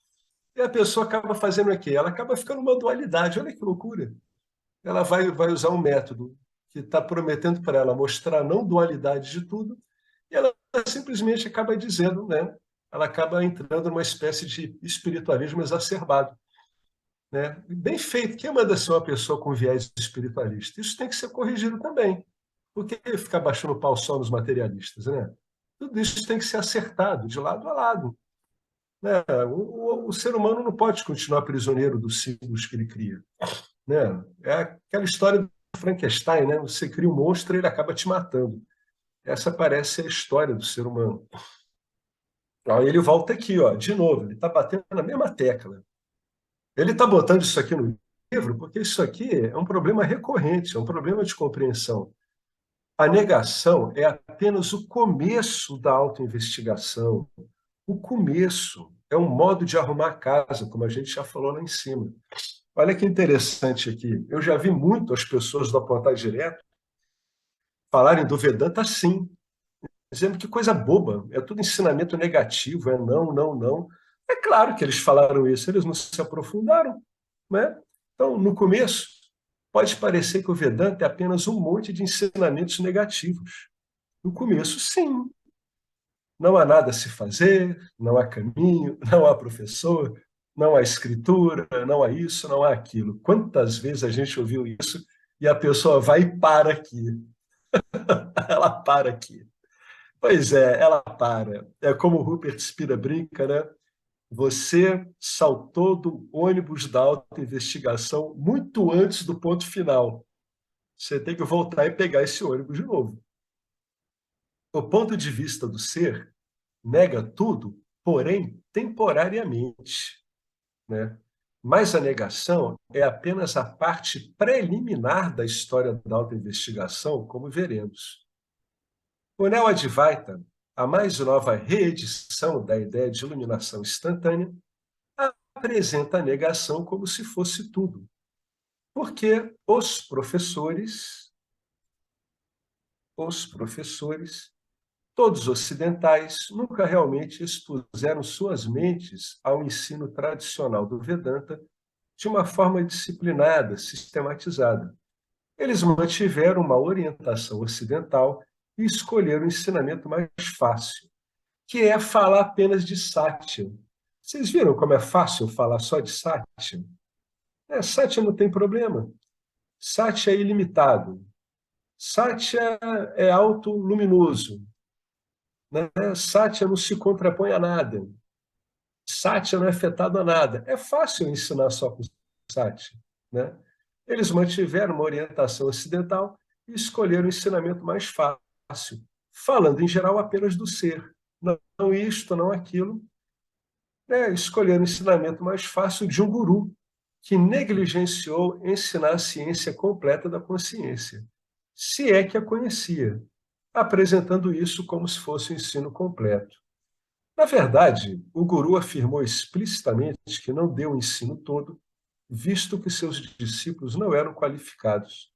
E a pessoa acaba fazendo o quê? Ela acaba ficando uma dualidade. Olha que loucura. Ela vai usar um método que está prometendo para ela mostrar a não dualidade de tudo, e ela simplesmente acaba dizendo, né? Ela acaba entrando numa espécie de espiritualismo exacerbado, né? Bem feito. Quem manda ser uma pessoa com viés espiritualista? Isso tem que ser corrigido também. Por que ficar baixando o pau só nos materialistas, né? Tudo isso tem que ser acertado de lado a lado, né? O ser humano não pode continuar prisioneiro dos símbolos que ele cria, né? É aquela história do Frankenstein, né? Você cria um monstro e ele acaba te matando. Essa parece a história do ser humano. Aí ele volta aqui, ó, de novo, ele está batendo na mesma tecla. Ele está botando isso aqui no livro porque isso aqui é um problema recorrente, é um problema de compreensão. A negação é apenas o começo da autoinvestigação. O começo é um modo de arrumar a casa, como a gente já falou lá em cima. Olha que interessante aqui. Eu já vi muito as pessoas do Apontar Direto falarem do Vedanta assim, dizendo que coisa boba, é tudo ensinamento negativo, é não, não, não. É claro que eles falaram isso, eles não se aprofundaram, né? Então, no começo, pode parecer que o Vedanta é apenas um monte de ensinamentos negativos. No começo, sim. Não há nada a se fazer, não há caminho, não há professor, não há escritura, não há isso, não há aquilo. Quantas vezes a gente ouviu isso e a pessoa vai e para aqui. Ela para aqui. Pois é, ela para. É como o Rupert Spira brinca, né? Você saltou do ônibus da autoinvestigação muito antes do ponto final. Você tem que voltar e pegar esse ônibus de novo. O ponto de vista do ser nega tudo, porém temporariamente, né? Mas a negação é apenas a parte preliminar da história da autoinvestigação, como veremos. O Neo Advaita, a mais nova reedição da ideia de iluminação instantânea, apresenta a negação como se fosse tudo, porque os professores, todos ocidentais, nunca realmente expuseram suas mentes ao ensino tradicional do Vedanta de uma forma disciplinada, sistematizada. Eles mantiveram uma orientação ocidental e escolheram o ensinamento mais fácil, que é falar apenas de Satya. Vocês viram como é fácil falar só de Satya? Satya não tem problema. Satya é ilimitado. Satya é autoluminoso. Né? Satya não se contrapõe a nada. Satya não é afetado a nada. É fácil ensinar só com Satya. Né? Eles mantiveram uma orientação ocidental e escolheram o ensinamento mais fácil, falando em geral apenas do ser. Não isto, não aquilo. Escolheram o ensinamento mais fácil de um guru, que negligenciou ensinar a ciência completa da consciência, se é que a conhecia, apresentando isso como se fosse o ensino completo. Na verdade, o guru afirmou explicitamente que não deu o ensino todo, visto que seus discípulos não eram qualificados.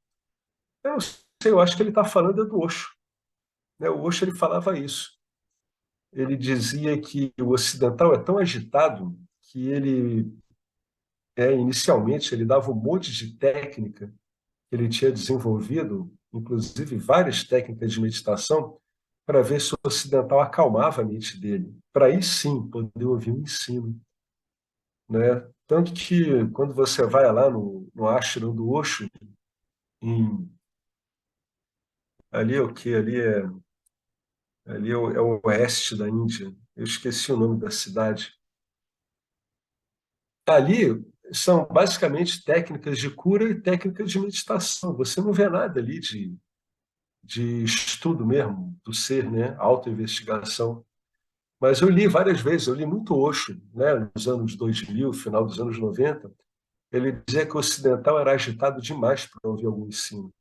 Eu não sei, eu acho que ele está falando do Osho. Né? O Osho ele falava isso. Ele dizia que o ocidental é tão agitado que inicialmente, ele dava um monte de técnica que ele tinha desenvolvido, inclusive várias técnicas de meditação, para ver se o ocidental acalmava a mente dele, para aí sim poder ouvir o ensino. Né? Tanto que, quando você vai lá no ashram do Osho, ali é o que? Ali é o oeste da Índia, eu esqueci o nome da cidade. Ali são basicamente técnicas de cura e técnicas de meditação. Você não vê nada ali de estudo mesmo do ser, né? Autoinvestigação. Mas eu li várias vezes, eu li muito Osho, né? Nos anos 2000, final dos anos 90. Ele dizia que o ocidental era agitado demais para ouvir algum ensino.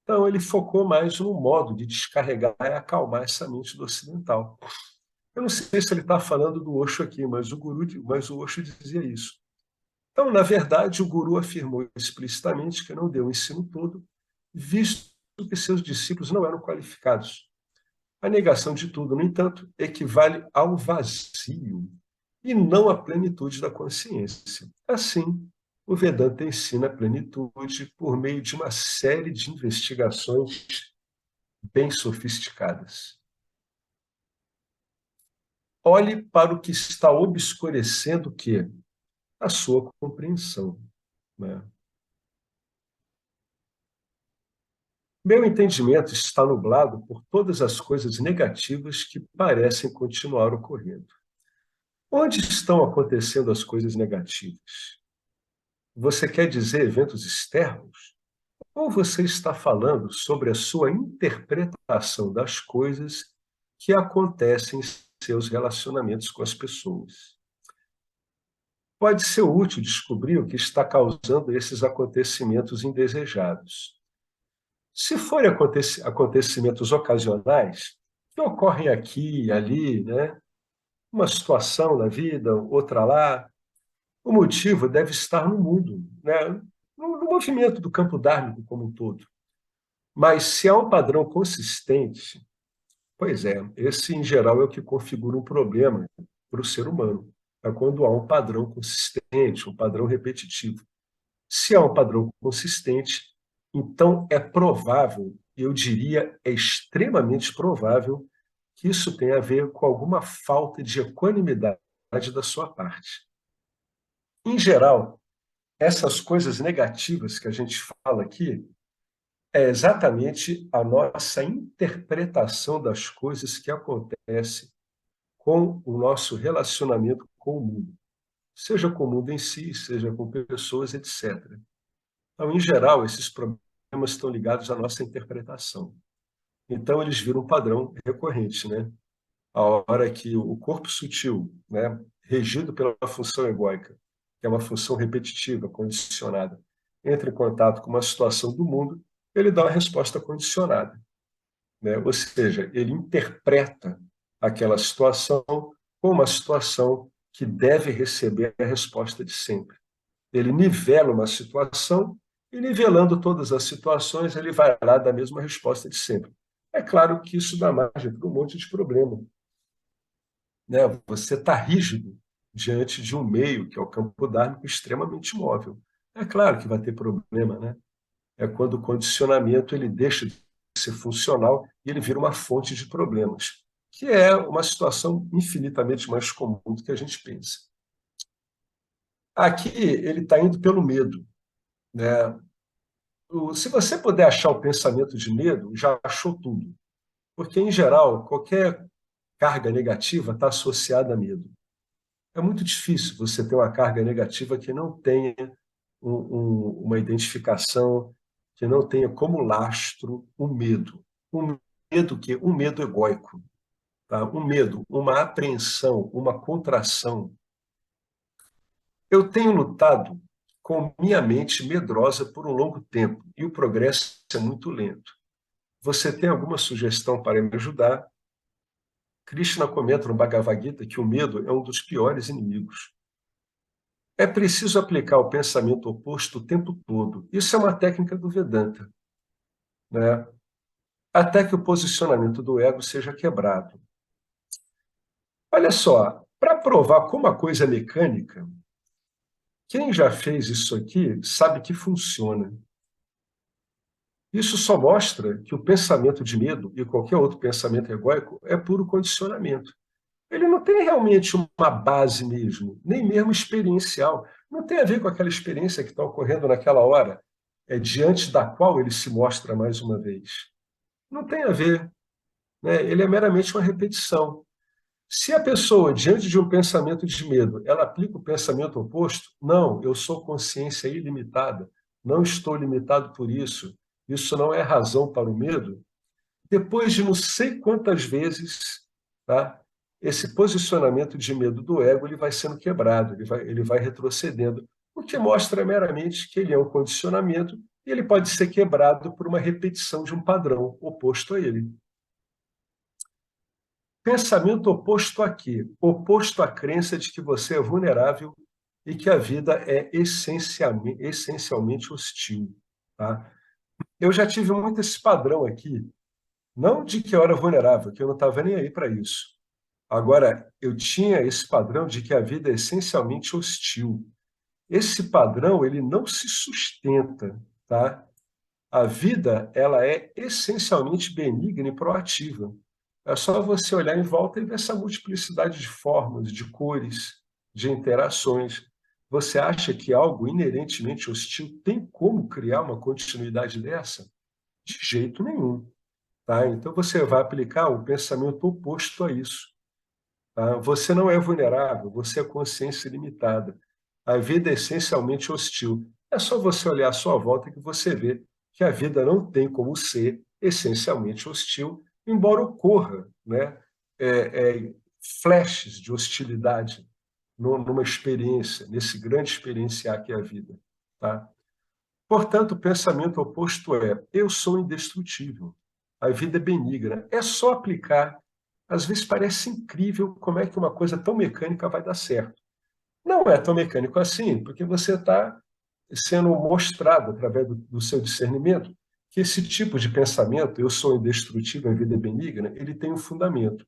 Então, ele focou mais no modo de descarregar e acalmar essa mente do ocidental. Eu não sei se ele está falando do Osho aqui, mas o Osho dizia isso. Então, na verdade, o guru afirmou explicitamente que não deu o ensino todo, visto que seus discípulos não eram qualificados. A negação de tudo, no entanto, equivale ao vazio e não à plenitude da consciência. Assim, o Vedanta ensina a plenitude por meio de uma série de investigações bem sofisticadas. Olhe para o que está obscurecendo o quê? A sua compreensão. Né? Meu entendimento está nublado por todas as coisas negativas que parecem continuar ocorrendo. Onde estão acontecendo as coisas negativas? Você quer dizer eventos externos? ou você está falando sobre a sua interpretação das coisas que acontecem em seus relacionamentos com as pessoas. Pode ser útil descobrir o que está causando esses acontecimentos indesejados. Se forem acontecimentos ocasionais, que ocorrem aqui e ali, né? Uma situação na vida, outra lá, o motivo deve estar no mundo, né? No movimento do campo dármico como um todo. Mas se há um padrão consistente, pois é, esse em geral é o que configura um problema para o ser humano. É quando há um padrão consistente, um padrão repetitivo. Se há um padrão consistente, então é provável, eu diria, é extremamente provável que isso tenha a ver com alguma falta de equanimidade da sua parte. Em geral, essas coisas negativas que a gente fala aqui é exatamente a nossa interpretação das coisas que acontecem com o nosso relacionamento com o mundo, seja com o mundo em si, seja com pessoas, etc. Então, em geral, esses problemas estão ligados à nossa interpretação. Então, eles viram um padrão recorrente, né? A hora que o corpo sutil, né, regido pela função egóica, que é uma função repetitiva, condicionada, entra em contato com uma situação do mundo, ele dá uma resposta condicionada, né? Ou seja, ele interpreta aquela situação como uma situação que deve receber a resposta de sempre. Ele nivela uma situação e, nivelando todas as situações, ele vai lá dar a mesma resposta de sempre. É claro que isso dá margem para um monte de problema, né? Você está rígido diante de um meio, que é o campo dármico, extremamente móvel. É claro que vai ter problema, né? É quando o condicionamento ele deixa de ser funcional e ele vira uma fonte de problemas, que é uma situação infinitamente mais comum do que a gente pensa. Aqui ele está indo pelo medo, né? Se você puder achar o pensamento de medo, já achou tudo. Porque, em geral, qualquer carga negativa está associada a medo. É muito difícil você ter uma carga negativa que não tenha uma identificação, que não tenha como lastro o medo. Um medo que um medo egóico, tá? Um medo, uma apreensão, uma contração. Eu tenho lutado com minha mente medrosa por um longo tempo e o progresso é muito lento. Você tem alguma sugestão para me ajudar? Krishna comenta no Bhagavad Gita que o medo é um dos piores inimigos. É preciso aplicar o pensamento oposto o tempo todo. Isso é uma técnica do Vedanta, né? Até que o posicionamento do ego seja quebrado. Olha só, para provar como a coisa é mecânica, quem já fez isso aqui sabe que funciona. Isso só mostra que o pensamento de medo e qualquer outro pensamento egóico é puro condicionamento. Ele não tem realmente uma base mesmo, nem mesmo experiencial. Não tem a ver com aquela experiência que está ocorrendo naquela hora, diante da qual ele se mostra mais uma vez. Não tem a ver, né? Ele é meramente uma repetição. Se a pessoa, diante de um pensamento de medo, ela aplica o pensamento oposto, não, eu sou consciência ilimitada, não estou limitado por isso, isso não é razão para o medo, depois de não sei quantas vezes, tá, esse posicionamento de medo do ego ele vai sendo quebrado, ele vai retrocedendo, o que mostra meramente que ele é um condicionamento e ele pode ser quebrado por uma repetição de um padrão oposto a ele. Pensamento oposto a quê? Oposto à crença de que você é vulnerável e que a vida é essencialmente hostil. Tá? Eu já tive muito esse padrão aqui, não de que eu era vulnerável, que eu não estava nem aí para isso. Agora, eu tinha esse padrão de que a vida é essencialmente hostil. Esse padrão, ele não se sustenta, tá? A vida, ela é essencialmente benigna e proativa. É só você olhar em volta e ver essa multiplicidade de formas, de cores, de interações. Você acha que algo inerentemente hostil tem como criar uma continuidade dessa? De jeito nenhum. Tá? Então você vai aplicar o pensamento oposto a isso. Tá? Você não é vulnerável, você é consciência limitada. A vida é essencialmente hostil. É só você olhar à sua volta que você vê que a vida não tem como ser essencialmente hostil, embora ocorra, né, flashes de hostilidade numa experiência, nesse grande experienciar que é a vida. Tá? Portanto, o pensamento oposto é: eu sou indestrutível, a vida é benigna. É só aplicar. Às vezes parece incrível como é que uma coisa tão mecânica vai dar certo. Não é tão mecânico assim, porque você está sendo mostrado, através do seu discernimento, que esse tipo de pensamento, eu sou indestrutível, a vida é benigna, ele tem um fundamento.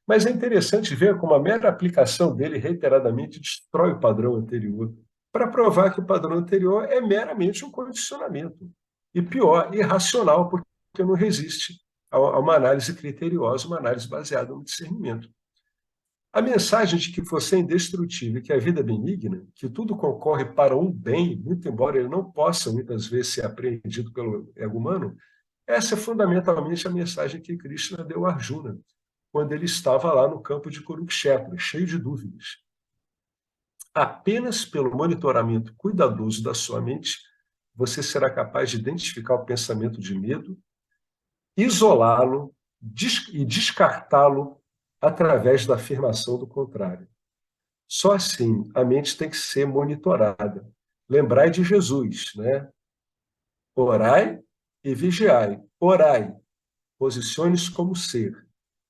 Mas é interessante ver como a mera aplicação dele reiteradamente destrói o padrão anterior, para provar que o padrão anterior é meramente um condicionamento. E pior, irracional, porque não resiste a uma análise criteriosa, uma análise baseada no discernimento. A mensagem de que você é indestrutível, que a vida é benigna, que tudo concorre para um bem, muito embora ele não possa muitas vezes ser apreendido pelo ego humano, essa é fundamentalmente a mensagem que Krishna deu a Arjuna, quando ele estava lá no campo de Kurukshetra, cheio de dúvidas. Apenas pelo monitoramento cuidadoso da sua mente, você será capaz de identificar o pensamento de medo, isolá-lo e descartá-lo através da afirmação do contrário. Só assim a mente tem que ser monitorada. Lembrai de Jesus, né? Orai e vigiai. Orai, posicione-se como ser.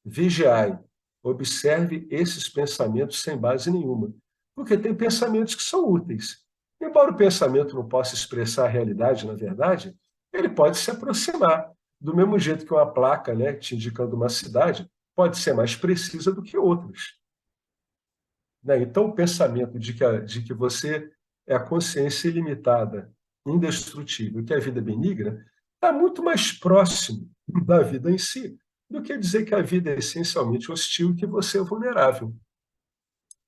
Vigiai, observe esses pensamentos sem base nenhuma. Porque tem pensamentos que são úteis. Embora o pensamento não possa expressar a realidade, na verdade, ele pode se aproximar. Do mesmo jeito que uma placa, né, te indicando uma cidade, pode ser mais precisa do que outras. Né? Então, o pensamento de que você é a consciência ilimitada, indestrutível, que a vida é benigna, está muito mais próximo da vida em si do que dizer que a vida é essencialmente hostil e que você é vulnerável.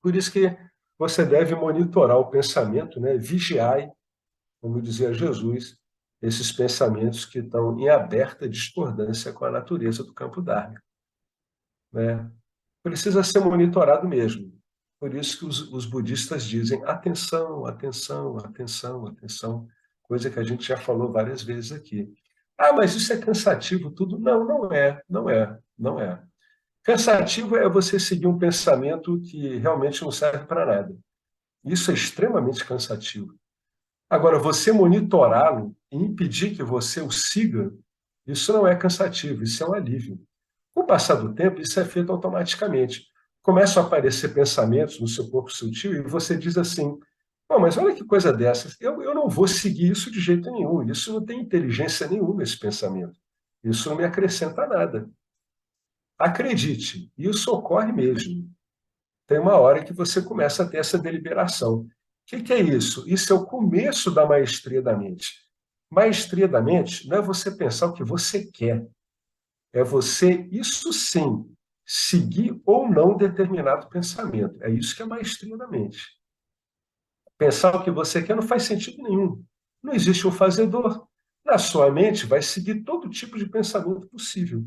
Por isso que você deve monitorar o pensamento, né? Vigiai, como dizia Jesus, esses pensamentos que estão em aberta discordância com a natureza do campo dharma. Né? Precisa ser monitorado mesmo. Por isso que os budistas dizem atenção, atenção, atenção, atenção, coisa que a gente já falou várias vezes aqui. Ah, mas isso é cansativo tudo? Não, não é, não é, não é. Cansativo é você seguir um pensamento que realmente não serve para nada. Isso é extremamente cansativo. Agora, você monitorá-lo e impedir que você o siga, isso não é cansativo, isso é um alívio. Com o passar do tempo, isso é feito automaticamente. Começam a aparecer pensamentos no seu corpo sutil e você diz assim: "Bom, mas olha que coisa dessas, eu não vou seguir isso de jeito nenhum, isso não tem inteligência nenhuma, esse pensamento. Isso não me acrescenta nada." Acredite, isso ocorre mesmo. Tem uma hora que você começa a ter essa deliberação. O que é isso? Isso é o começo da maestria da mente. Maestria da mente não é você pensar o que você quer, é você, isso sim, seguir ou não determinado pensamento. É isso que é maestria da mente. Pensar o que você quer não faz sentido nenhum. Não existe um fazedor. Na sua mente vai seguir todo tipo de pensamento possível.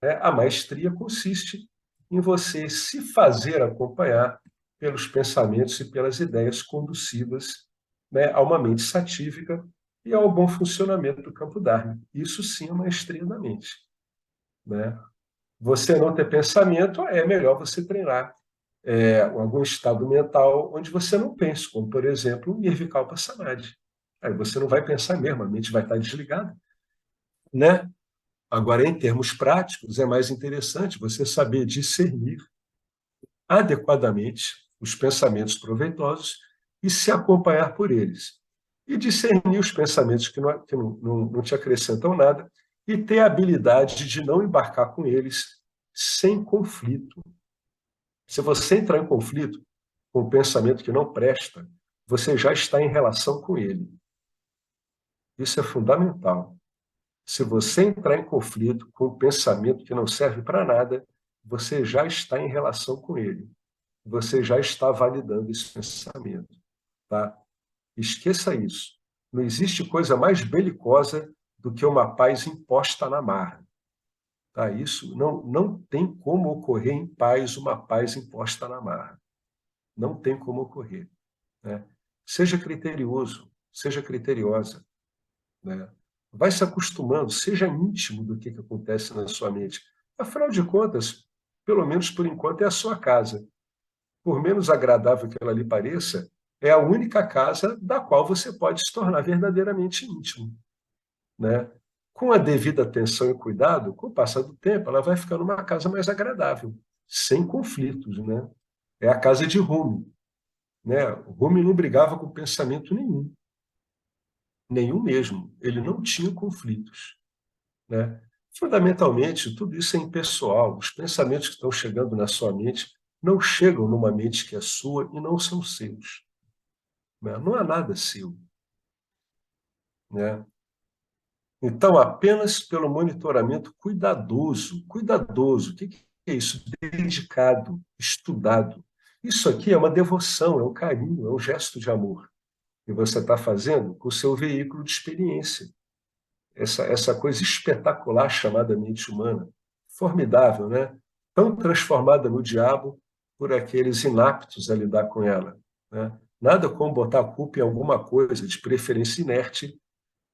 Né? A maestria consiste em você se fazer acompanhar pelos pensamentos e pelas ideias conducivas, né, a uma mente satívica e ao bom funcionamento do campo Dharma. Isso sim é maestria da mente. Né? Você não ter pensamento, é melhor você treinar algum estado mental onde você não pense, como, por exemplo, o Nirvikalpa Samadhi. Aí você não vai pensar mesmo, a mente vai estar desligada. Né? Agora, em termos práticos, é mais interessante você saber discernir adequadamente os pensamentos proveitosos e se acompanhar por eles. E discernir os pensamentos que não te acrescentam nada e ter a habilidade de não embarcar com eles sem conflito. Se você entrar em conflito com um pensamento que não presta, você já está em relação com ele. Isso é fundamental. Se você entrar em conflito com um pensamento que não serve para nada, você já está em relação com ele. Você já está validando esse pensamento. Tá? Esqueça isso. Não existe coisa mais belicosa do que uma paz imposta na marra. Tá? Isso não tem como ocorrer em paz uma paz imposta na marra. Não tem como ocorrer. Né? Seja criterioso, seja criteriosa. Né? Vai se acostumando, seja íntimo do que acontece na sua mente. Afinal de contas, pelo menos por enquanto, é a sua casa. Por menos agradável que ela lhe pareça, é a única casa da qual você pode se tornar verdadeiramente íntimo, né? Com a devida atenção e cuidado, com o passar do tempo, ela vai ficando uma casa mais agradável, sem conflitos, né? É a casa de Rumi, né? Rumi não brigava com pensamento nenhum, nenhum mesmo. Ele não tinha conflitos, né? Fundamentalmente, tudo isso é impessoal. Os pensamentos que estão chegando na sua mente não chegam numa mente que é sua e não são seus, né? Não há nada seu, né? Então, apenas pelo monitoramento cuidadoso, cuidadoso, o que é isso? Dedicado, estudado. Isso aqui é uma devoção, é um carinho, é um gesto de amor que você está fazendo com o seu veículo de experiência. Essa coisa espetacular chamada mente humana. Formidável, né? Tão transformada no diabo por aqueles inaptos a lidar com ela, né? Nada como botar a culpa em alguma coisa, de preferência inerte,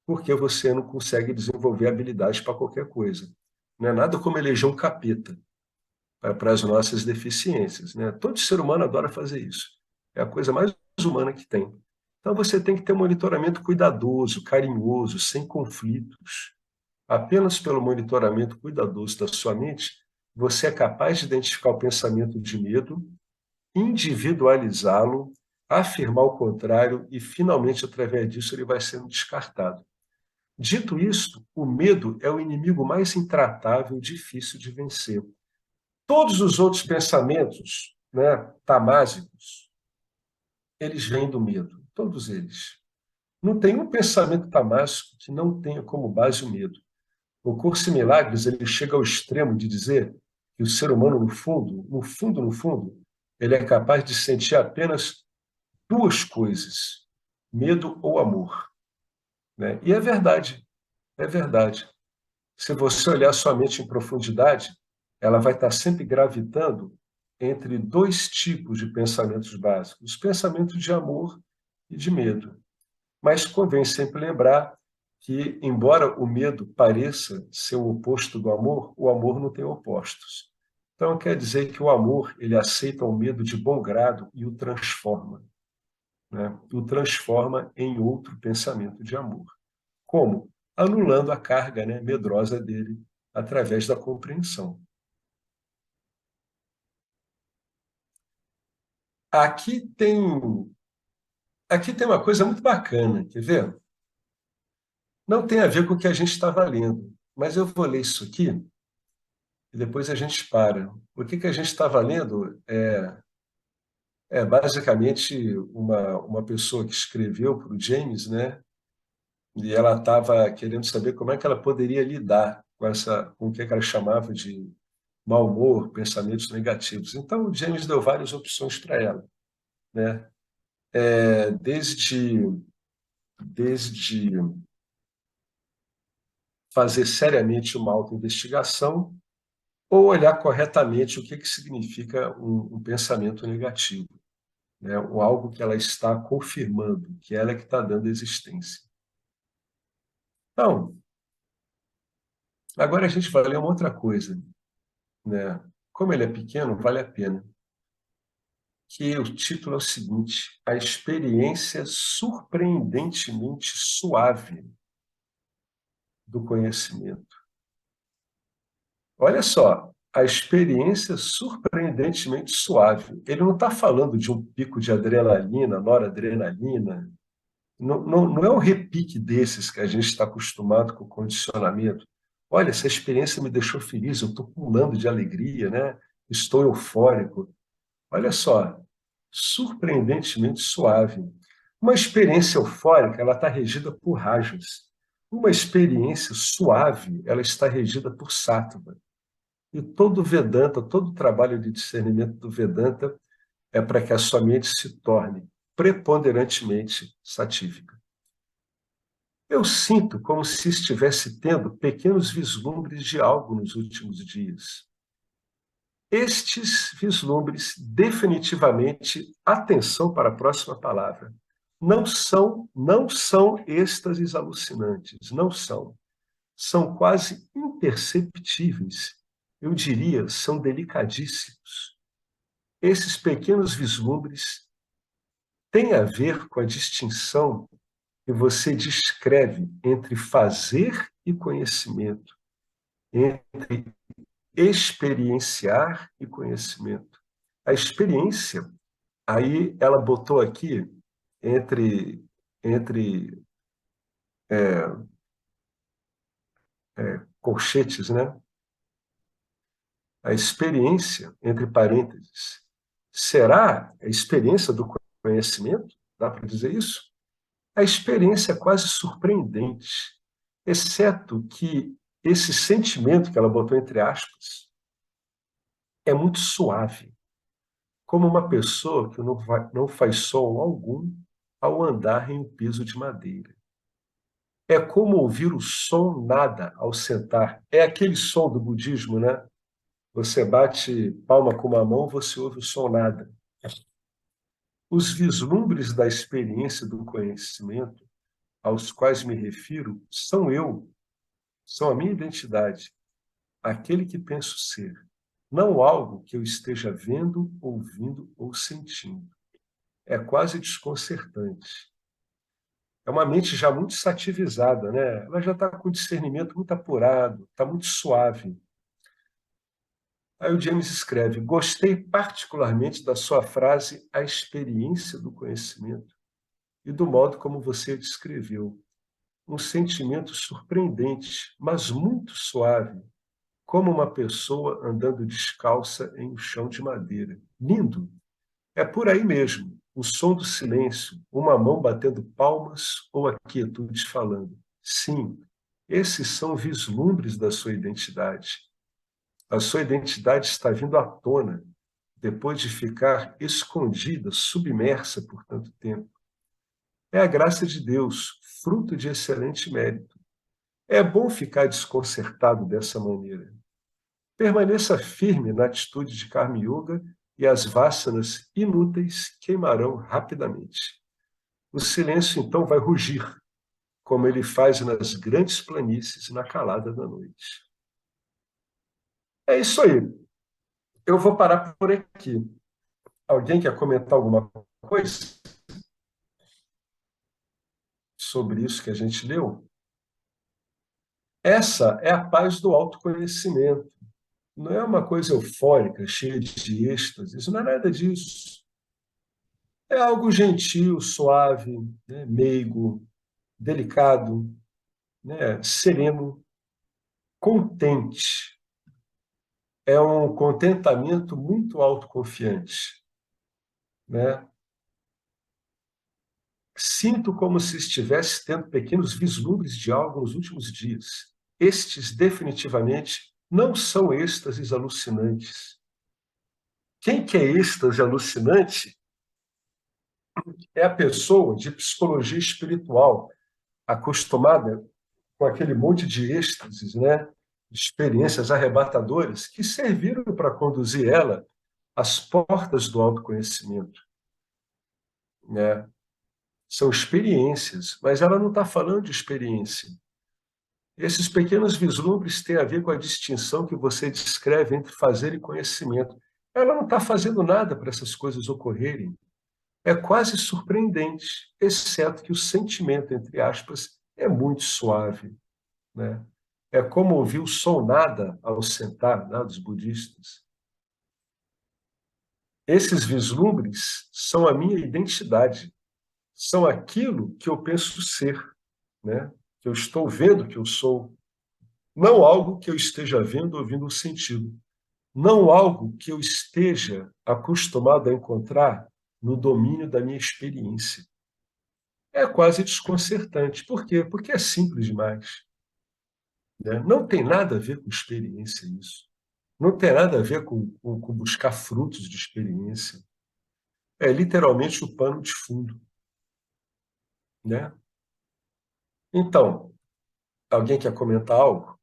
porque você não consegue desenvolver habilidade para qualquer coisa. Não é nada como eleger um capeta para as nossas deficiências, né? Todo ser humano adora fazer isso. É a coisa mais humana que tem. Então você tem que ter um monitoramento cuidadoso, carinhoso, sem conflitos. Apenas pelo monitoramento cuidadoso da sua mente, você é capaz de identificar o pensamento de medo, individualizá-lo, afirmar o contrário e, finalmente, através disso, ele vai sendo descartado. Dito isto, o medo é o inimigo mais intratável e difícil de vencer. Todos os outros pensamentos, né, tamásicos, eles vêm do medo, todos eles. Não tem um pensamento tamásico que não tenha como base o medo. O Curso em Milagres, ele chega ao extremo de dizer que o ser humano, no fundo, ele é capaz de sentir apenas duas coisas, medo ou amor, né? E é verdade, é verdade. Se você olhar sua mente em profundidade, ela vai estar sempre gravitando entre dois tipos de pensamentos básicos, os pensamentos de amor e de medo. Mas convém sempre lembrar que, embora o medo pareça ser o oposto do amor, o amor não tem opostos. Então, quer dizer que o amor, ele aceita o medo de bom grado e o transforma, né? O transforma em outro pensamento de amor. Como? Anulando a carga, né, medrosa dele através da compreensão. Aqui tem, aqui tem uma coisa muito bacana, quer ver? Não tem a ver com o que a gente estava lendo, mas eu vou ler isso aqui e depois a gente para. O que a gente estava lendo é basicamente uma pessoa que escreveu para o James, né? E ela estava querendo saber como é que ela poderia lidar com o que ela chamava de mau humor, pensamentos negativos. Então, o James deu várias opções para ela, né? Desde fazer seriamente uma autoinvestigação ou olhar corretamente o que significa um pensamento negativo, né? Ou algo que ela está confirmando, que ela é que está dando existência. Então, agora a gente vai ler uma outra coisa, né? Como ele é pequeno, vale a pena. Que o título é o seguinte: A experiência surpreendentemente suave do conhecimento. Olha só, a experiência surpreendentemente suave. Ele não está falando de um pico de adrenalina, noradrenalina. Não é um repique desses que a gente está acostumado com o condicionamento. Olha, essa experiência me deixou feliz, eu estou pulando de alegria, né? Estou eufórico. Olha só, surpreendentemente suave. Uma experiência eufórica, ela está regida por rajas. Uma experiência suave, ela está regida por sattva. E todo Vedanta, todo o trabalho de discernimento do Vedanta é para que a sua mente se torne preponderantemente satívica. Eu sinto como se estivesse tendo pequenos vislumbres de algo nos últimos dias. Estes vislumbres, definitivamente, atenção para a próxima palavra, não são êxtases alucinantes, não são. São quase imperceptíveis. Eu diria, são delicadíssimos. Esses pequenos vislumbres têm a ver com a distinção que você descreve entre fazer e conhecimento, entre experienciar e conhecimento. A experiência, aí ela botou aqui entre colchetes, né? A experiência, entre parênteses, será a experiência do conhecimento? Dá para dizer isso? A experiência é quase surpreendente, exceto que esse sentimento que ela botou entre aspas é muito suave, como uma pessoa que não faz som algum ao andar em um piso de madeira. É como ouvir o som nada ao sentar. É aquele som do budismo, né? Você bate palma com uma mão, você ouve o som nada. Os vislumbres da experiência do conhecimento aos quais me refiro são eu, são a minha identidade, aquele que penso ser, não algo que eu esteja vendo, ouvindo ou sentindo. É quase desconcertante. É uma mente já muito sativizada, né? Ela já está com discernimento muito apurado, está muito suave. Aí o James escreve: gostei particularmente da sua frase "a experiência do conhecimento" e do modo como você descreveu. Um sentimento surpreendente, mas muito suave, como uma pessoa andando descalça em um chão de madeira. Lindo! É por aí mesmo, o som do silêncio, uma mão batendo palmas ou a quietude falando. Sim, esses são vislumbres da sua identidade. A sua identidade está vindo à tona depois de ficar escondida, submersa por tanto tempo. É a graça de Deus, fruto de excelente mérito. É bom ficar desconcertado dessa maneira. Permaneça firme na atitude de Karma Yoga e as vasanas inúteis queimarão rapidamente. O silêncio então vai rugir, como ele faz nas grandes planícies na calada da noite. É isso aí. Eu vou parar por aqui. Alguém quer comentar alguma coisa sobre isso que a gente leu? Essa é a paz do autoconhecimento. Não é uma coisa eufórica, cheia de êxtase. Isso não é nada disso. É algo gentil, suave, né, meigo, delicado, né, sereno, contente. É um contentamento muito autoconfiante, né? Sinto como se estivesse tendo pequenos vislumbres de algo nos últimos dias. Estes definitivamente não são êxtases alucinantes. Quem quer êxtase alucinante é a pessoa de psicologia espiritual, acostumada com aquele monte de êxtases, né? Experiências arrebatadoras que serviram para conduzir ela às portas do autoconhecimento, né? São experiências, mas ela não está falando de experiência. Esses pequenos vislumbres têm a ver com a distinção que você descreve entre fazer e conhecimento. Ela não está fazendo nada para essas coisas ocorrerem. É quase surpreendente, exceto que o sentimento, entre aspas, é muito suave, né? É como ouvir o som nada ao sentar, né, dos budistas. Esses vislumbres são a minha identidade, são aquilo que eu penso ser, né? Que eu estou vendo que eu sou, não algo que eu esteja vendo, ouvindo ou sentindo, não algo que eu esteja acostumado a encontrar no domínio da minha experiência. É quase desconcertante. Por quê? Porque é simples demais, né? Não tem nada a ver com experiência isso. Não tem nada a ver com buscar frutos de experiência. É literalmente o pano de fundo, né? Então, alguém quer comentar algo?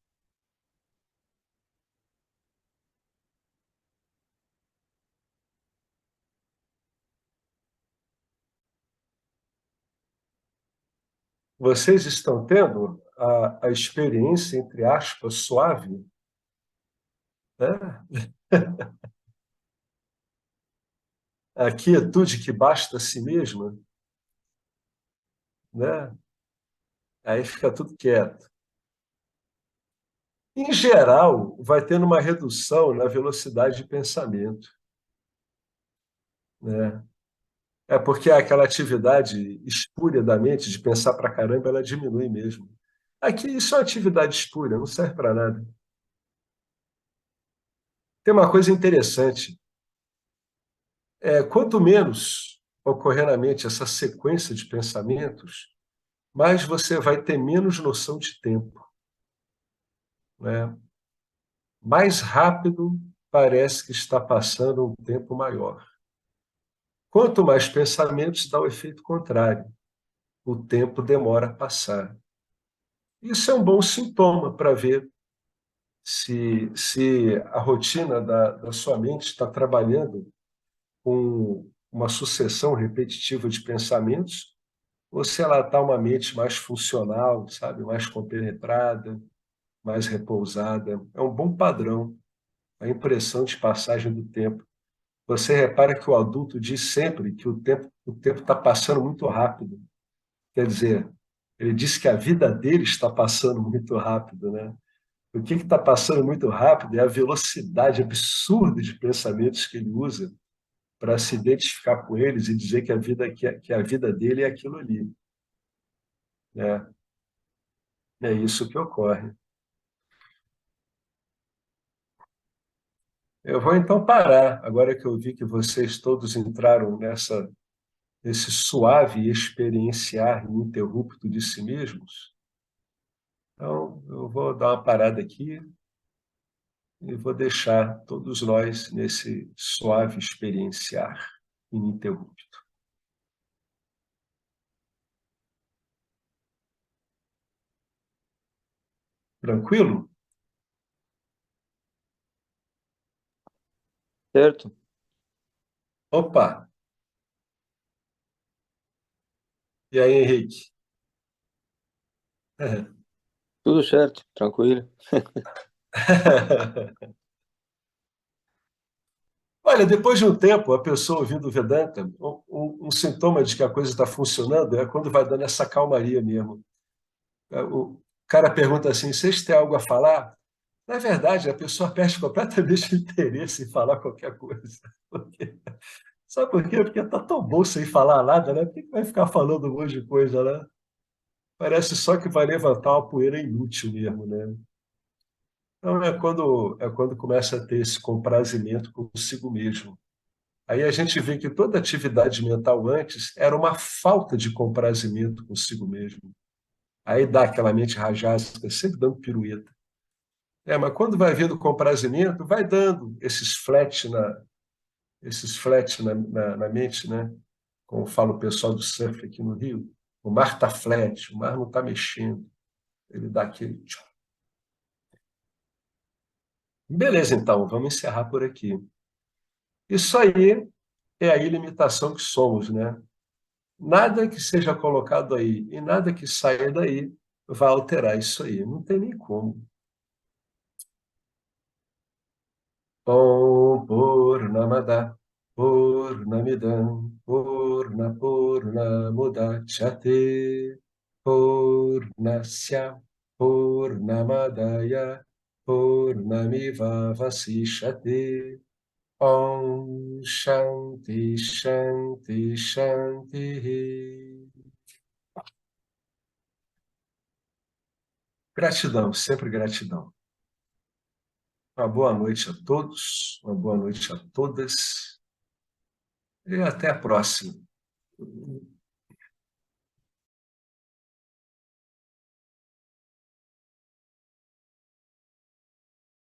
Vocês estão tendo a experiência, entre aspas, suave, né? A quietude que basta a si mesma, né? Aí fica tudo quieto. Em geral, vai tendo uma redução na velocidade de pensamento, né? É porque aquela atividade espúria da mente de pensar pra caramba, ela diminui mesmo. Aqui isso é uma atividade espúria, não serve para nada. Tem uma coisa interessante, quanto menos ocorrer na mente essa sequência de pensamentos, mais você vai ter menos noção de tempo, né? Mais rápido parece que está passando um tempo maior. Quanto mais pensamentos, dá o efeito contrário. O tempo demora a passar. Isso é um bom sintoma para ver se a rotina da sua mente está trabalhando com uma sucessão repetitiva de pensamentos, ou se ela está uma mente mais funcional, sabe, mais compenetrada, mais repousada. É um bom padrão a impressão de passagem do tempo. Você repara que o adulto diz sempre que o tempo está passando muito rápido. Quer dizer, ele diz que a vida dele está passando muito rápido, né? O que está passando muito rápido é a velocidade absurda de pensamentos que ele usa para se identificar com eles e dizer que a vida dele é aquilo ali, né? É isso que ocorre. Eu vou então parar, agora que eu vi que vocês todos entraram nesse suave experienciar ininterrupto de si mesmos. Então, eu vou dar uma parada aqui e vou deixar todos nós nesse suave experienciar ininterrupto. Tranquilo? Certo? Opa! E aí, Henrique? Tudo certo, tranquilo. Olha, depois de um tempo, a pessoa ouvindo o Vedanta, um sintoma de que a coisa está funcionando é quando vai dando essa calmaria mesmo. O cara pergunta assim: vocês têm algo a falar? Na verdade, a pessoa perde completamente o interesse em falar qualquer coisa. Porque- Sabe por quê? Porque está tão bom sem falar nada, né? Por que vai ficar falando um monte de coisa, né? Parece só que vai levantar uma poeira inútil mesmo, né? Então é quando começa a ter esse comprazimento consigo mesmo. Aí a gente vê que toda atividade mental antes era uma falta de comprazimento consigo mesmo. Aí dá aquela mente rajástica, sempre dando pirueta. Mas quando vai vendo comprazimento, vai dando esses flat na mente, né? Como fala o pessoal do surf aqui no Rio, o mar está flat, o mar não está mexendo. Ele dá aquele. Beleza, então, vamos encerrar por aqui. Isso aí é a ilimitação que somos, né? Nada que seja colocado aí e nada que saia daí vai alterar isso aí. Não tem nem como. Om Purnamada Purnamidam Purnamudachyate Purnasya Purnamadaya Purnamiva Vasishyate Om Shanti Shanti Shanti. Gratidão, sempre gratidão. Uma boa noite a todos, uma boa noite a todas e até a próxima.